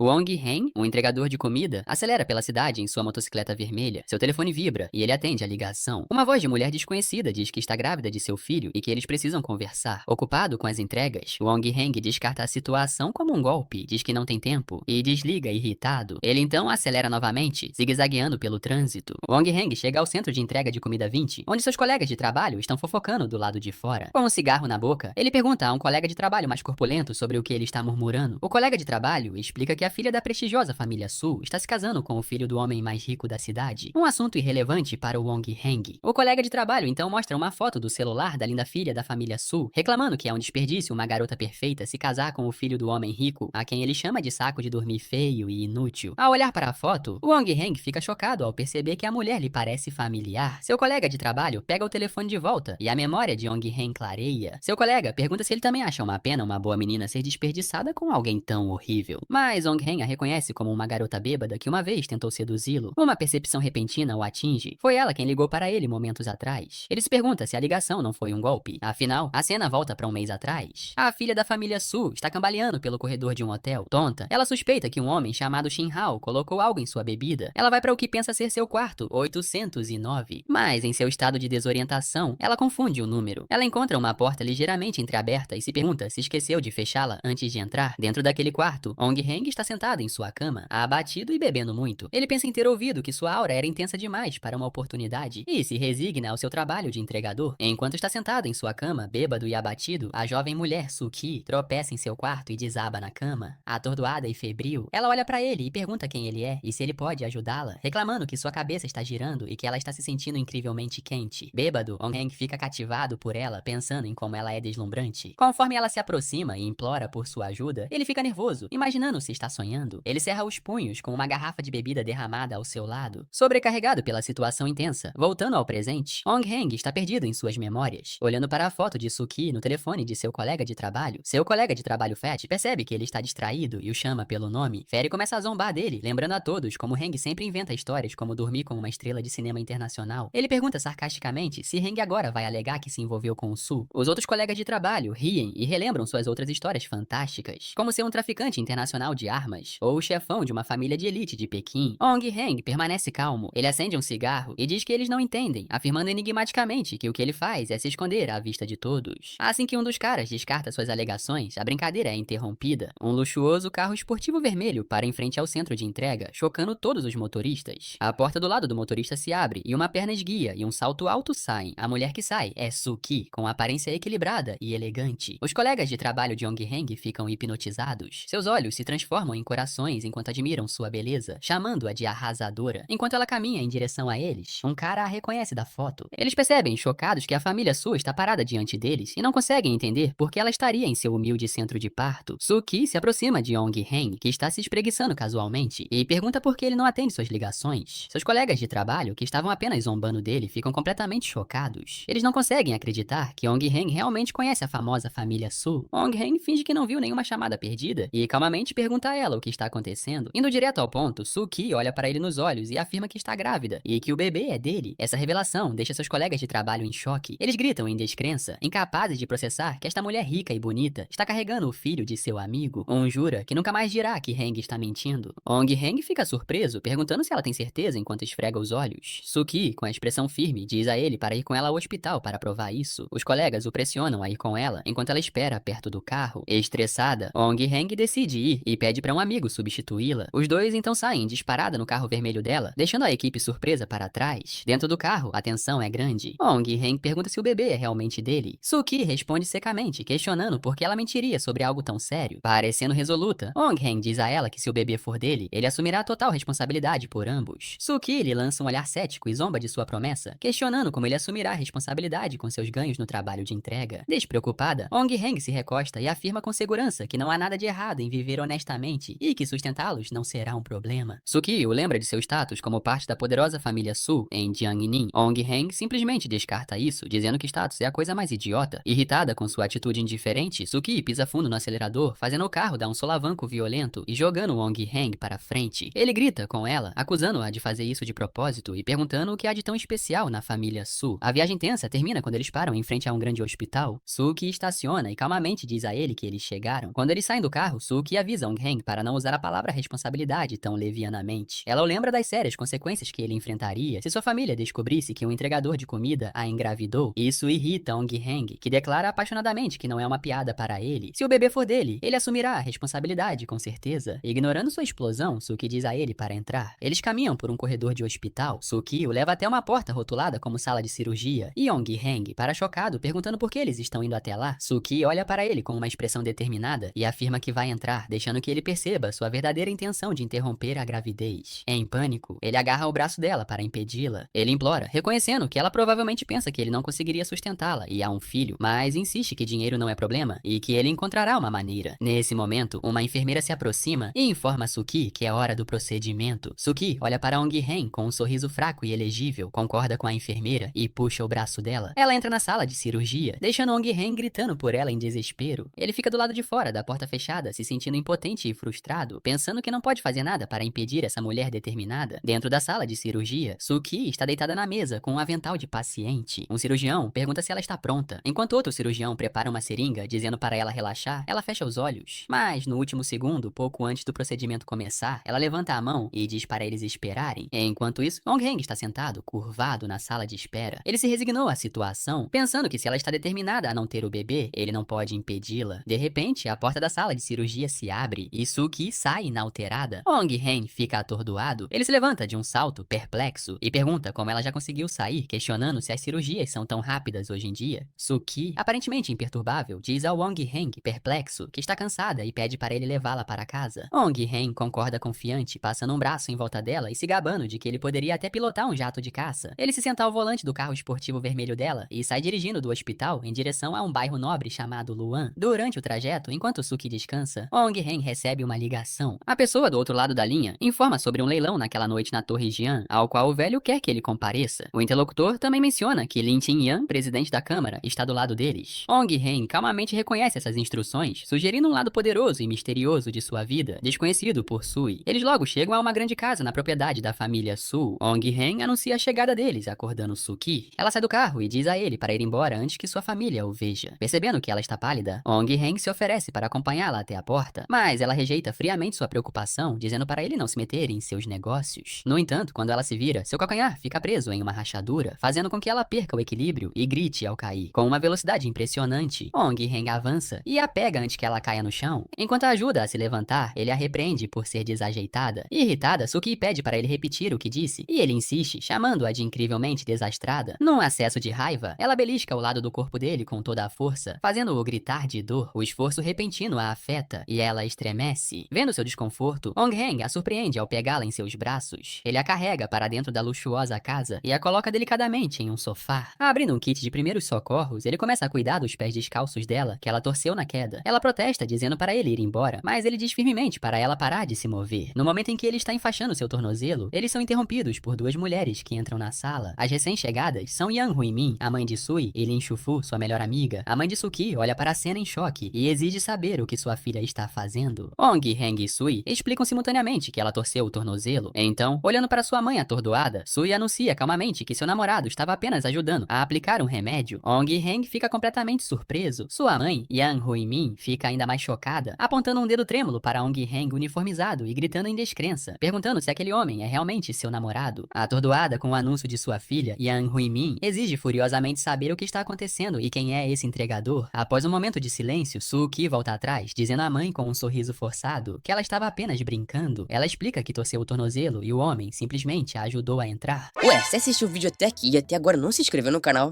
Wong Hen, um entregador de comida, acelera pela cidade em sua motocicleta vermelha. Seu telefone vibra e ele atende a ligação. Uma voz de mulher desconhecida diz que está grávida de seu filho e que eles precisam conversar. Ocupado com as entregas, Wong Heng descarta a situação como um golpe, diz que não tem tempo e desliga irritado. Ele então acelera novamente, zigue-zagueando pelo trânsito. Wong Heng chega ao centro de entrega de comida 20, onde seus colegas de trabalho estão fofocando do lado de fora. Com um cigarro na boca, ele pergunta a um colega de trabalho mais corpulento sobre o que ele está murmurando. O colega de trabalho explica que a filha da prestigiosa família Su está se casando com o filho do homem mais rico da cidade. Um assunto irrelevante para o Wong Heng. O colega de trabalho então mostra uma foto do celular da linda filha da família Su, reclamando que é um desperdício uma garota perfeita se casar com o filho do homem rico, a quem ele chama de saco de dormir feio e inútil. Ao olhar para a foto, o Wong Heng fica chocado ao perceber que a mulher lhe parece familiar. Seu colega de trabalho pega o telefone de volta e a memória de Wong Heng clareia. Seu colega pergunta se ele também acha uma pena uma boa menina ser desperdiçada com alguém tão horrível. Mas Wong Heng a reconhece como uma garota bêbada que uma vez tentou seduzi-lo. Uma percepção repentina o atinge. Foi ela quem ligou para ele momentos atrás. Ele se pergunta se a ligação não foi um golpe. Afinal, a cena volta para um mês atrás. A filha da família Su está cambaleando pelo corredor de um hotel. Tonta, ela suspeita que um homem chamado Shin Hao colocou algo em sua bebida. Ela vai para o que pensa ser seu quarto, 809. Mas em seu estado de desorientação, ela confunde o número. Ela encontra uma porta ligeiramente entreaberta e se pergunta se esqueceu de fechá-la antes de entrar. Dentro daquele quarto, Wong Heng está sentado em sua cama, abatido e bebendo muito. Ele pensa em ter ouvido que sua aura era intensa demais para uma oportunidade e se resigna ao seu trabalho de entregador. Enquanto está sentado em sua cama, bêbado e abatido, a jovem mulher Suki tropeça em seu quarto e desaba na cama. Atordoada e febril, ela olha para ele e pergunta quem ele é e se ele pode ajudá-la, reclamando que sua cabeça está girando e que ela está se sentindo incrivelmente quente. Bêbado, Wong Heng fica cativado por ela, pensando em como ela é deslumbrante. Conforme ela se aproxima e implora por sua ajuda, ele fica nervoso, imaginando se está sonhando. Ele cerra os punhos com uma garrafa de bebida derramada ao seu lado. Sobrecarregado pela situação intensa, voltando ao presente, Wong Heng está perdido em suas memórias. Olhando para a foto de Suki no telefone de seu colega de trabalho, seu colega de trabalho Fat percebe que ele está distraído e o chama pelo nome. Feri começa a zombar dele, lembrando a todos como Heng sempre inventa histórias como dormir com uma estrela de cinema internacional. Ele pergunta sarcasticamente se Heng agora vai alegar que se envolveu com o Su. Os outros colegas de trabalho riem e relembram suas outras histórias fantásticas, como ser um traficante internacional de armas ou o chefão de uma família de elite de Pequim. Wong Heng permanece calmo. Ele acende um cigarro e diz que eles não entendem, afirmando enigmaticamente que o que ele faz é se esconder à vista de todos. Assim que um dos caras descarta suas alegações, a brincadeira é interrompida. Um luxuoso carro esportivo vermelho para em frente ao centro de entrega, chocando todos os motoristas. A porta do lado do motorista se abre e uma perna esguia e um salto alto saem. A mulher que sai é Suki, com aparência equilibrada e elegante. Os colegas de trabalho de Wong Heng ficam hipnotizados. Seus olhos se transformam em corações enquanto admiram sua beleza, chamando-a de arrasadora. Enquanto ela caminha em direção a eles, um cara a reconhece da foto. Eles percebem, chocados, que a família Su está parada diante deles e não conseguem entender por que ela estaria em seu humilde centro de parto. Suki se aproxima de Wong Heng, que está se espreguiçando casualmente, e pergunta por que ele não atende suas ligações. Seus colegas de trabalho, que estavam apenas zombando dele, ficam completamente chocados. Eles não conseguem acreditar que Wong Heng realmente conhece a famosa família Su. Wong Heng finge que não viu nenhuma chamada perdida e calmamente pergunta a ela o que está acontecendo. Indo direto ao ponto, Suki olha para ele nos olhos e afirma que está grávida e que o bebê é dele. Essa revelação deixa seus colegas de trabalho em choque. Eles gritam em descrença, incapazes de processar que esta mulher rica e bonita está carregando o filho de seu amigo. Um jura que nunca mais dirá que Heng está mentindo. Wong Heng fica surpreso, perguntando se ela tem certeza enquanto esfrega os olhos. Suki, com a expressão firme, diz a ele para ir com ela ao hospital para provar isso. Os colegas o pressionam a ir com ela, enquanto ela espera perto do carro. Estressada, Wong Heng decide ir e pede para um amigo substituí-la. Os dois então saem disparada no carro vermelho dela, deixando a equipe surpresa para trás. Dentro do carro, a tensão é grande. Wong Heng pergunta se o bebê é realmente dele. Suki responde secamente, questionando por que ela mentiria sobre algo tão sério. Parecendo resoluta, Wong Heng diz a ela que se o bebê for dele, ele assumirá total responsabilidade por ambos. Suki lhe lança um olhar cético e zomba de sua promessa, questionando como ele assumirá a responsabilidade com seus ganhos no trabalho de entrega. Despreocupada, Wong Heng se recosta e afirma com segurança que não há nada de errado em viver honestamente e que sustentá-los não será um problema. Suki o lembra de seu status como parte da poderosa família Su em Jiangnin. Wong Heng simplesmente descarta isso, dizendo que status é a coisa mais idiota. Irritada com sua atitude indiferente, Suki pisa fundo no acelerador, fazendo o carro dar um solavanco violento e jogando Wong Heng para frente. Ele grita com ela, acusando-a de fazer isso de propósito e perguntando o que há de tão especial na família Su. A viagem tensa termina quando eles param em frente a um grande hospital. Suki estaciona e calmamente diz a ele que eles chegaram. Quando eles saem do carro, Suki avisa Wong Heng para não usar a palavra responsabilidade tão levianamente. Ela o lembra das sérias consequências que ele enfrentaria se sua família descobrisse que um entregador de comida a engravidou. Isso irrita Ong Heng, que declara apaixonadamente que não é uma piada para ele. Se o bebê for dele, ele assumirá a responsabilidade com certeza. Ignorando sua explosão, Suki diz a ele para entrar. Eles caminham por um corredor de hospital. Suki o leva até uma porta rotulada como sala de cirurgia. E Ong Heng para chocado, perguntando por que eles estão indo até lá. Suki olha para ele com uma expressão determinada e afirma que vai entrar, deixando que ele perceba sua verdadeira intenção de interromper a gravidez. Em pânico, ele agarra o braço dela para impedi-la. Ele implora, reconhecendo que ela provavelmente pensa que ele não conseguiria sustentá-la e há um filho, mas insiste que dinheiro não é problema e que ele encontrará uma maneira. Nesse momento, uma enfermeira se aproxima e informa Suki que é hora do procedimento. Suki olha para Ong Heng com um sorriso fraco e elegível, concorda com a enfermeira e puxa o braço dela. Ela entra na sala de cirurgia, deixando Ong Heng gritando por ela em desespero. Ele fica do lado de fora da porta fechada, se sentindo impotente e frustrado, pensando que não pode fazer nada para impedir essa mulher determinada. Dentro da sala de cirurgia, Suki está deitada na mesa com um avental de paciente. Um cirurgião pergunta se ela está pronta. Enquanto outro cirurgião prepara uma seringa, dizendo para ela relaxar, ela fecha os olhos. Mas, no último segundo, pouco antes do procedimento começar, ela levanta a mão e diz para eles esperarem. Enquanto isso, Ong Heng está sentado, curvado na sala de espera. Ele se resignou à situação, pensando que se ela está determinada a não ter o bebê, ele não pode impedi-la. De repente, a porta da sala de cirurgia se abre e Suki sai inalterada. Ong Heng fica atordoado. Ele se levanta de um salto, perplexo, e pergunta como ela já conseguiu sair, questionando se as cirurgias são tão rápidas hoje em dia. Suki, aparentemente imperturbável, diz ao Ong Heng, perplexo, que está cansada e pede para ele levá-la para casa. Ong Heng concorda confiante, passando um braço em volta dela e se gabando de que ele poderia até pilotar um jato de caça. Ele se senta ao volante do carro esportivo vermelho dela e sai dirigindo do hospital em direção a um bairro nobre chamado Luan. Durante o trajeto, enquanto Suki descansa, Ong Heng recebe uma ligação. A pessoa do outro lado da linha informa sobre um leilão naquela noite na Torre Jian, ao qual o velho quer que ele compareça. O interlocutor também menciona que Lin Qingyan, presidente da Câmara, está do lado deles. Ong Heng calmamente reconhece essas instruções, sugerindo um lado poderoso e misterioso de sua vida, desconhecido por Sui. Eles logo chegam a uma grande casa na propriedade da família Su. Ong Heng anuncia a chegada deles, acordando Suki. Ela sai do carro e diz a ele para ir embora antes que sua família o veja. Percebendo que ela está pálida, Ong Heng se oferece para acompanhá-la até a porta, mas ela rejeita friamente sua preocupação, dizendo para ele não se meter em seus negócios. No entanto, quando ela se vira, seu calcanhar fica preso em uma rachadura, fazendo com que ela perca o equilíbrio e grite ao cair. Com uma velocidade impressionante, Ong Heng avança e a pega antes que ela caia no chão. Enquanto a ajuda a se levantar, ele a repreende por ser desajeitada. Irritada, Suki pede para ele repetir o que disse, e ele insiste, chamando-a de incrivelmente desastrada. Num acesso de raiva, ela belisca o lado do corpo dele com toda a força, fazendo-o gritar de dor. O esforço repentino a afeta, e ela estremece. Vendo seu desconforto, Ong Heng a surpreende ao pegá-la em seus braços. Ele a carrega para dentro da luxuosa casa e a coloca delicadamente em um sofá. Abrindo um kit de primeiros socorros, ele começa a cuidar dos pés descalços dela, que ela torceu na queda. Ela protesta, dizendo para ele ir embora, mas ele diz firmemente para ela parar de se mover. No momento em que ele está enfaixando seu tornozelo, eles são interrompidos por duas mulheres que entram na sala. As recém-chegadas são Yang Huimin, a mãe de Sui, e Lin Shufu, sua melhor amiga. A mãe de Suki olha para a cena em choque e exige saber o que sua filha está fazendo. Ong Heng e Sui explicam simultaneamente que ela torceu o tornozelo. Então, olhando para sua mãe atordoada, Sui anuncia calmamente que seu namorado estava apenas ajudando a aplicar um remédio. Ong Heng fica completamente surpreso. Sua mãe, Yang Huimin, fica ainda mais chocada, apontando um dedo trêmulo para Ong Heng uniformizado e gritando em descrença, perguntando se aquele homem é realmente seu namorado. Atordoada com o anúncio de sua filha, Yang Huimin exige furiosamente saber o que está acontecendo e quem é esse entregador. Após um momento de silêncio, Suki volta atrás, dizendo à mãe com um sorriso forçado que ela estava apenas brincando. Ela explica que torceu o tornozelo e o homem simplesmente a ajudou a entrar. Ué, você assistiu o vídeo até aqui e até agora não se inscreveu no canal?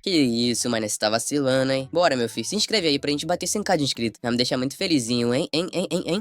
Que isso, mano, você tá vacilando, hein? Bora, meu filho, se inscreve aí pra gente bater 100k de inscrito. Vai me deixar muito felizinho, hein?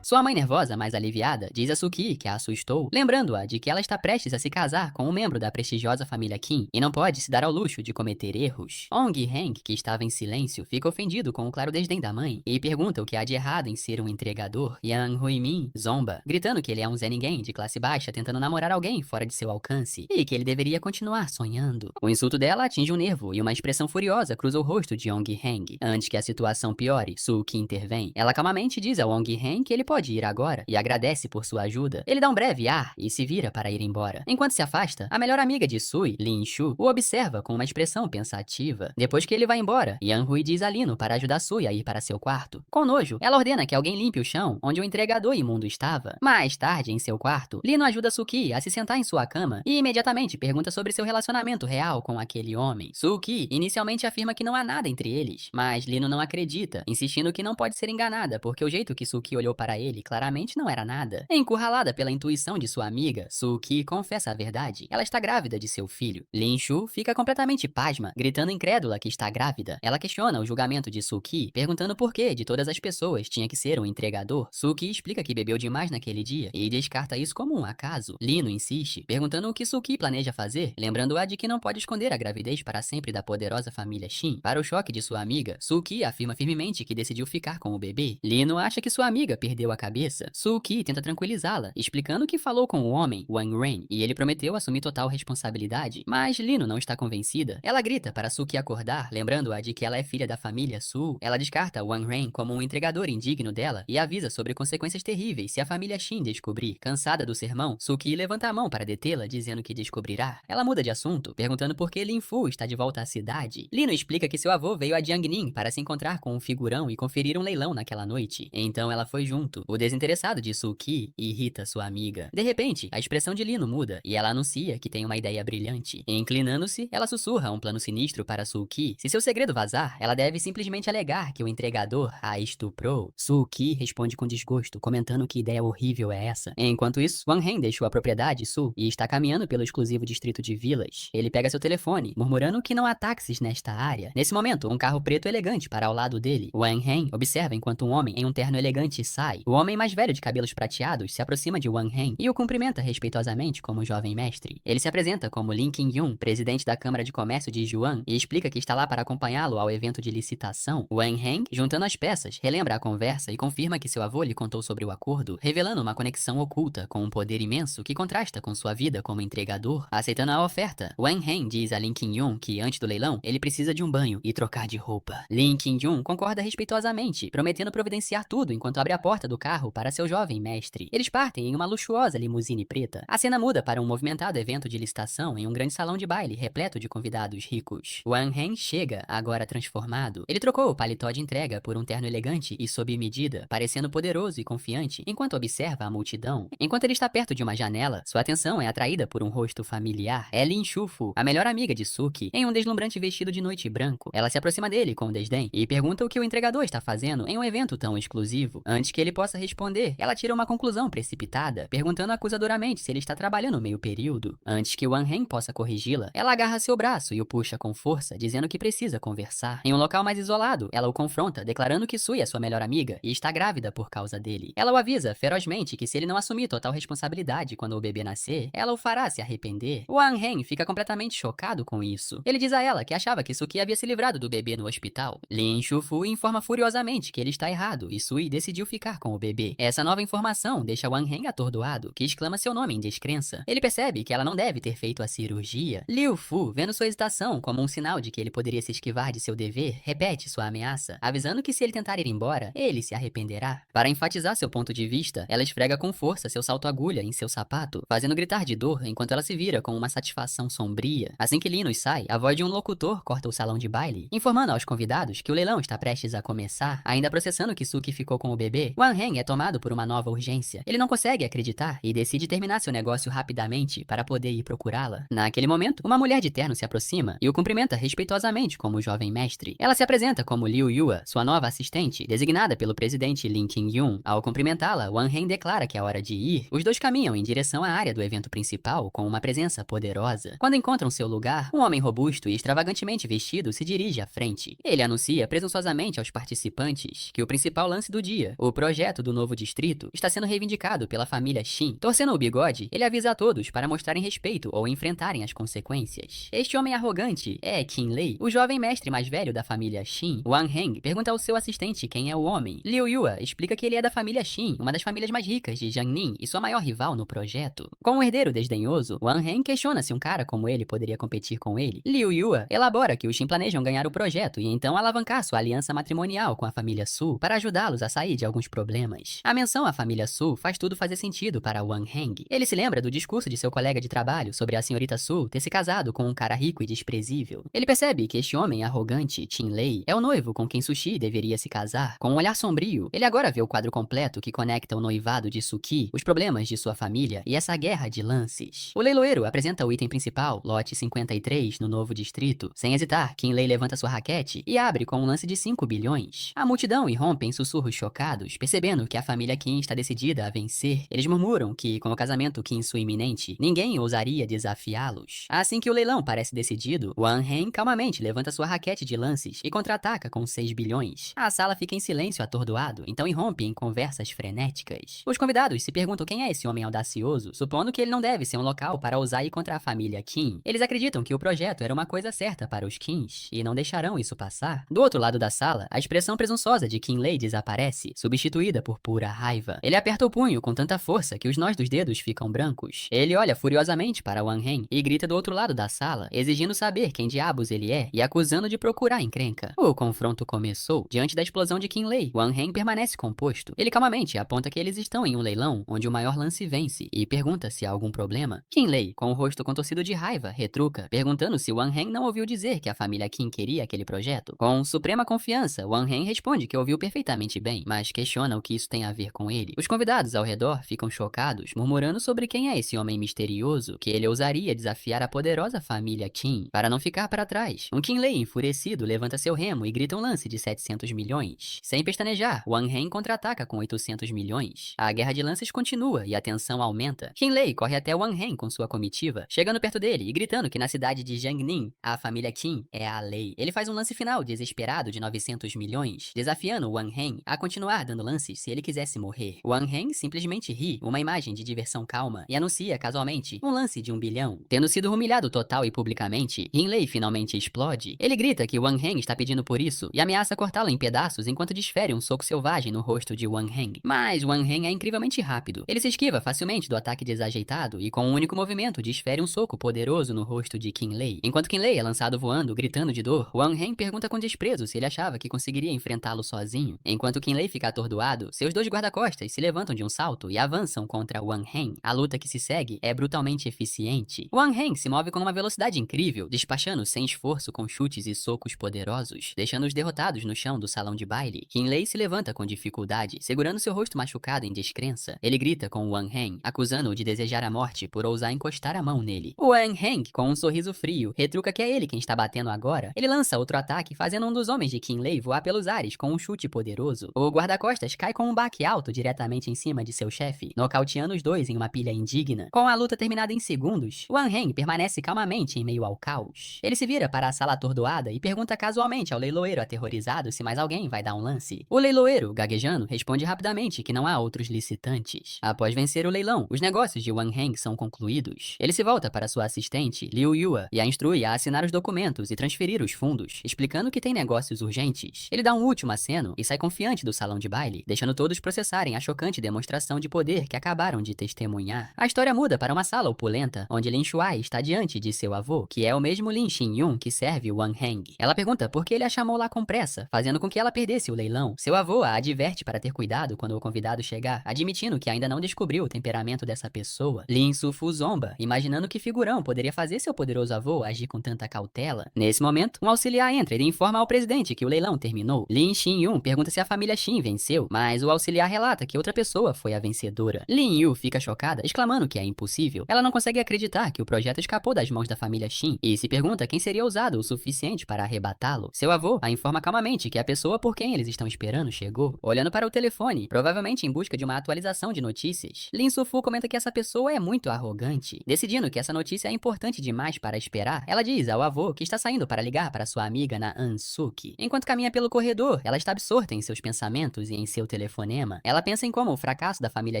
Sua mãe nervosa, mas aliviada, diz a Suki que a assustou, lembrando-a de que ela está prestes a se casar com um membro da prestigiosa família Kim e não pode se dar ao luxo de cometer erros. Ong Heng, que estava em silêncio, fica ofendido com o claro desdém da mãe e pergunta o que há de errado em ser um entregador. Yang Huimin zomba, gritando que ele é um Zé Ninguém de classe baixa tentando namorar alguém fora de seu alcance e que ele deveria continuar sonhando. O insulto dela atinge um nervo e uma expressão expressão furiosa cruza o rosto de Ong-heng. Antes que a situação piore, Soo-ki intervém. Ela calmamente diz ao Ong-heng que ele pode ir agora e agradece por sua ajuda. Ele dá um breve ar e se vira para ir embora. Enquanto se afasta, a melhor amiga de Sui, Lin-shu, o observa com uma expressão pensativa. Depois que ele vai embora, Yan-hui diz a Lino para ajudar Sui a ir para seu quarto. Com nojo, ela ordena que alguém limpe o chão onde o entregador imundo estava. Mais tarde, em seu quarto, Lino ajuda Suki a se sentar em sua cama e imediatamente pergunta sobre seu relacionamento real com aquele homem. Suki inicialmente afirma que não há nada entre eles, mas Lino não acredita, insistindo que não pode ser enganada porque o jeito que Suki olhou para ele claramente não era nada. Encurralada pela intuição de sua amiga, Suki confessa a verdade. Ela está grávida de seu filho. Lin-shu fica completamente pasma, gritando incrédula que está grávida. Ela questiona o julgamento de Suki, perguntando por que de todas as pessoas tinha que ser um entregador. Suki explica que bebeu demais naquele dia e descarta isso como um acaso. Lino insiste, perguntando o que Suki planeja fazer, lembrando-a de que não pode esconder a gravidez para sempre da poderosa família Shin. Para o choque de sua amiga, Suki afirma firmemente que decidiu ficar com o bebê. Lino acha que sua amiga perdeu a cabeça. Suki tenta tranquilizá-la, explicando que falou com o homem, Wang Ren, e ele prometeu assumir total responsabilidade. Mas Lino não está convencida. Ela grita para Suki acordar, lembrando-a de que ela é filha da família Su. Ela descarta Wang Ren como um entregador indigno dela e avisa sobre consequências terríveis se a família Shin descobrir. Cansada do sermão, Suki levanta a mão para detê-la, dizendo que descobrirá. Ela muda de assunto, perguntando por que Lin Fu está de volta à cidade. Lino explica que seu avô veio a Jiangning para se encontrar com um figurão e conferir um leilão naquela noite. Então ela foi junto. O desinteressado de Suki irrita sua amiga. De repente, a expressão de Lino muda e ela anuncia que tem uma ideia brilhante. Inclinando-se, ela sussurra um plano sinistro para Suki. Se seu segredo vazar, ela deve simplesmente alegar que o entregador a estuprou. Suki responde com desgosto, comentando que ideia horrível é essa. Enquanto isso, Wang Ren deixou a propriedade Su e está caminhando pelo exclusivo distrito de Vilas. Ele pega seu telefone, murmurando que não há táxis nesta área. Nesse momento, um carro preto elegante para ao lado dele. Wang Ren observa enquanto um homem em um terno elegante sai. O homem mais velho de cabelos prateados se aproxima de Wang Ren e o cumprimenta respeitosamente como jovem mestre. Ele se apresenta como Lin Qingyun, presidente da Câmara de Comércio de Juan, e explica que está lá para acompanhá-lo ao evento de licitação. Wang Ren, juntando as peças, relembra a conversa e confirma que seu avô lhe contou sobre o acordo, revelando uma conexão oculta com um poder imenso que contrasta com sua vida como entregador. Aceitando a oferta, Wang Ren diz a Lin Qingyun que antes do leilão ele precisa de um banho e trocar de roupa. Lin Qingyun concorda respeitosamente, prometendo providenciar tudo enquanto abre a porta do carro para seu jovem mestre. Eles partem em uma luxuosa limusine preta. A cena muda para um movimentado evento de licitação em um grande salão de baile repleto de convidados ricos. Wang Ren chega, agora transformado. Ele trocou o paletó de entrega por um terno elegante e sob medida, parecendo poderoso e confiante, enquanto observa a multidão. Enquanto ele está perto de uma janela, sua atenção é atraída por um rosto familiar. É Lin Shufu, a melhor amiga de Suki, em um deslumbrante vestido de noite branco. Ela se aproxima dele com desdém e pergunta o que o entregador está fazendo em um evento tão exclusivo. Antes que ele possa responder, ela tira uma conclusão precipitada, perguntando acusadoramente se ele está trabalhando meio período. Antes que Wang Ren possa corrigi-la, ela agarra seu braço e o puxa com força, dizendo que precisa conversar. Em um local mais isolado, ela o confronta, declarando que Sui é sua melhor amiga e está grávida por causa dele. Ela o avisa ferozmente que se ele não assumir total responsabilidade quando o bebê nascer, ela o fará se arrepender. Wang Ren fica completamente chocado com isso. Ele diz a ela que achava que Suki havia se livrado do bebê no hospital. Lin Shufu informa furiosamente que ele está errado e Sui decidiu ficar com o bebê. Essa nova informação deixa Wang Ren atordoado, que exclama seu nome em descrença. Ele percebe que ela não deve ter feito a cirurgia. Liu Fu, vendo sua hesitação como um sinal de que ele poderia se esquivar de seu dever, repete sua ameaça, avisando que se ele tentar ir embora, ele se arrependerá. Para enfatizar seu ponto de vista, ela esfrega com força seu salto-agulha em seu sapato, fazendo gritar de dor enquanto ela se vira com uma satisfação sombria. Assim que Linus sai, a voz de um locutor corta o salão de baile, informando aos convidados que o leilão está prestes a começar. Ainda processando que Suki ficou com o bebê, Wang Ren é tomado por uma nova urgência. Ele não consegue acreditar e decide terminar seu negócio rapidamente para poder ir procurá-la. Naquele momento, uma mulher de terno se aproxima e o cumprimenta respeitosamente como jovem mestre. Ela se apresenta como Liu Yua, sua nova assistente, designada pelo presidente Lin Qingyun. Ao cumprimentá-la, Wang Ren declara que é hora de ir. Os dois caminham em direção à área do evento principal com uma presença poderosa. Quando encontram seu lugar, um homem robusto e extravagantemente vestido se dirige à frente. Ele anuncia presunçosamente aos participantes que o principal lance do dia, o projeto do novo distrito, está sendo reivindicado pela família Shin. Torcendo o bigode, ele avisa a todos para mostrarem respeito ou enfrentarem as consequências. Este homem arrogante é Qin Lei, o jovem mestre mais velho da família Shin. Wang Ren pergunta ao seu assistente quem é o homem. Liu Yua explica que ele é da família Shin, uma das famílias mais ricas de Jiangning e sua maior rival no projeto. Com um herdeiro desdenhoso, Wang Ren questiona se um cara como ele poderia competir com ele. Liu Yua elabora que os Shin planejam ganhar o projeto e então alavancar sua aliança matrimonial com a família Su para ajudá-los a sair de alguns problemas. A menção à família Su faz tudo fazer sentido para Wang Heng. Ele se lembra do discurso de seu colega de trabalho sobre a senhorita Su ter se casado com um cara rico e desprezível. Ele percebe que este homem arrogante, Qin Lei, é o noivo com quem Sushi deveria se casar. Com um olhar sombrio, ele agora vê o quadro completo que conecta o noivado de Suki, os problemas de sua família e essa guerra de lances. O leiloeiro apresenta o item principal, lote 53, no novo distrito. Sem hesitar, Qin Lei levanta sua raquete e abre com um lance de 5 bilhões. A multidão irrompe em sussurros chocados, percebendo que a família Qin está decidida a vencer. Eles murmuram que, com o casamento Qin-Su iminente, ninguém ousaria desafiá-los. Assim que o leilão parece decidido, Wang Heng calmamente levanta sua raquete de lances e contra-ataca com 6 bilhões. A sala fica em silêncio atordoado, então irrompe em conversas frenéticas. Os convidados se perguntam quem é esse homem audacioso, supondo que ele não deve ser um local para ousar ir contra a família Qin. Eles acreditam que o projeto era uma coisa certa para os Qins, e não deixarão isso passar. Do outro lado da sala, a expressão presunçosa de Qin Lei desaparece, substituída por pura raiva. Ele aperta o punho com tanta força que os nós dos dedos ficam brancos. Ele olha furiosamente para Wang Heng e grita do outro lado da sala, exigindo saber quem diabos ele é e acusando de procurar encrenca. O confronto começou. Diante da explosão de Qin Lei, Wang Heng permanece composto. Ele calmamente aponta que eles estão em um leilão onde o maior lance vence e pergunta se há algum problema. Qin Lei, com o rosto contorcido de raiva, retruca, perguntando se Wang Heng não ouviu dizer que a família Qin queria aquele projeto. Com suprema confiança, Wang Heng responde que ouviu perfeitamente bem, mas questiona o que isso tem a ver com ele. Os convidados ao redor ficam chocados, murmurando sobre quem é esse homem misterioso que ele ousaria desafiar a poderosa família Qin para não ficar para trás. Um Qin Lei enfurecido levanta seu remo e grita um lance de 700 milhões. Sem pestanejar, Wang Heng contra-ataca com 800 milhões. A guerra de lances continua e a tensão aumenta. Qin Lei corre até Wang Heng com sua comitiva, chegando perto dele e gritando que na cidade de Jiangning, a família Qin é a lei. Ele faz um lance final desesperado de 900 milhões, desafiando Wang Heng a continuar dando lances se ele quisesse morrer. Wang Heng simplesmente ri, uma imagem de diversão calma, e anuncia casualmente um lance de 1 bilhão. Tendo sido humilhado total e publicamente, Qin Lei finalmente explode. Ele grita que Wang Heng está pedindo por isso e ameaça cortá-lo em pedaços enquanto desfere um soco selvagem no rosto de Wang Heng. Mas Wang Heng é incrivelmente rápido. Ele se esquiva facilmente do ataque desajeitado e com um único movimento desfere um soco poderoso no rosto de Qin Lei. Enquanto Qin Lei é lançado voando, gritando de dor, Wang Heng pergunta com desprezo se ele achava que conseguiria enfrentá-lo sozinho. Enquanto Qin Lei fica atordoado, seus dois guarda-costas se levantam de um salto e avançam contra Wang Heng. A luta que se segue é brutalmente eficiente. Wang Heng se move com uma velocidade incrível, despachando sem esforço com chutes e socos poderosos, deixando os derrotados no chão do salão de baile. Qin Lei se levanta com dificuldade, segurando seu rosto machucado em descrença. Ele grita com Wang Heng, acusando-o de desejar a morte por ousar encostar a mão nele. Wang Heng, com um sorriso frio, retruca que é ele quem está batendo agora. Ele lança outro ataque, fazendo um dos homens de Qin Lei voar pelos ares com um chute poderoso. O guarda-costas cai com um baque alto diretamente em cima de seu chefe, nocauteando os dois em uma pilha indigna. Com a luta terminada em segundos, Wang Heng permanece calmamente em meio ao caos. Ele se vira para a sala atordoada e pergunta casualmente ao leiloeiro aterrorizado se mais alguém vai dar um lance. O leiloeiro, gaguejando, responde rapidamente que não há outros licitantes. Após vencer o leilão, os negócios de Wang Heng são concluídos. Ele se volta para sua assistente, Liu Yua, e a instrui a assinar os documentos e transferir os fundos, explicando que tem negócios urgentes. Ele dá um último aceno e sai confiante do salão de baile, deixando todos processarem a chocante demonstração de poder que acabaram de testemunhar. A história muda para uma sala opulenta, onde Lin Shuai está diante de seu avô, que é o mesmo Lin Xinyun que serve Wang Heng. Ela pergunta por que ele a chamou lá com pressa, fazendo com que ela perdesse o leilão. Seu avô a adverte para ter cuidado quando o convidado chegar, admitindo que ainda não descobriu o temperamento dessa pessoa. Lin Sufu zomba, imaginando que figurão poderia fazer seu poderoso avô agir com tanta cautela. Nesse momento, um auxiliar entra e informa ao presidente que o leilão terminou. Lin Xinyun pergunta se a família Xin venceu, mas o auxiliar relata que outra pessoa foi a vencedora. Lin Yu fica chocada, exclamando que é impossível. Ela não consegue acreditar que o projeto escapou das mãos da família Xin e se pergunta quem seria ousado o suficiente para arrebatá-lo. Seu avô a informa calmamente que a pessoa por quem eles estão esperando chegou. Olhando para o telefone, provavelmente em busca de uma atualização de notícias, Lin Sufu comenta que essa pessoa é muito arrogante. Decidindo que essa notícia é importante demais para esperar, ela diz ao avô que está saindo para ligar para sua amiga na Ansuki. Enquanto caminha pelo corredor, ela está absorta em seus pensamentos e em seu telefonema. Ela pensa em como o fracasso da família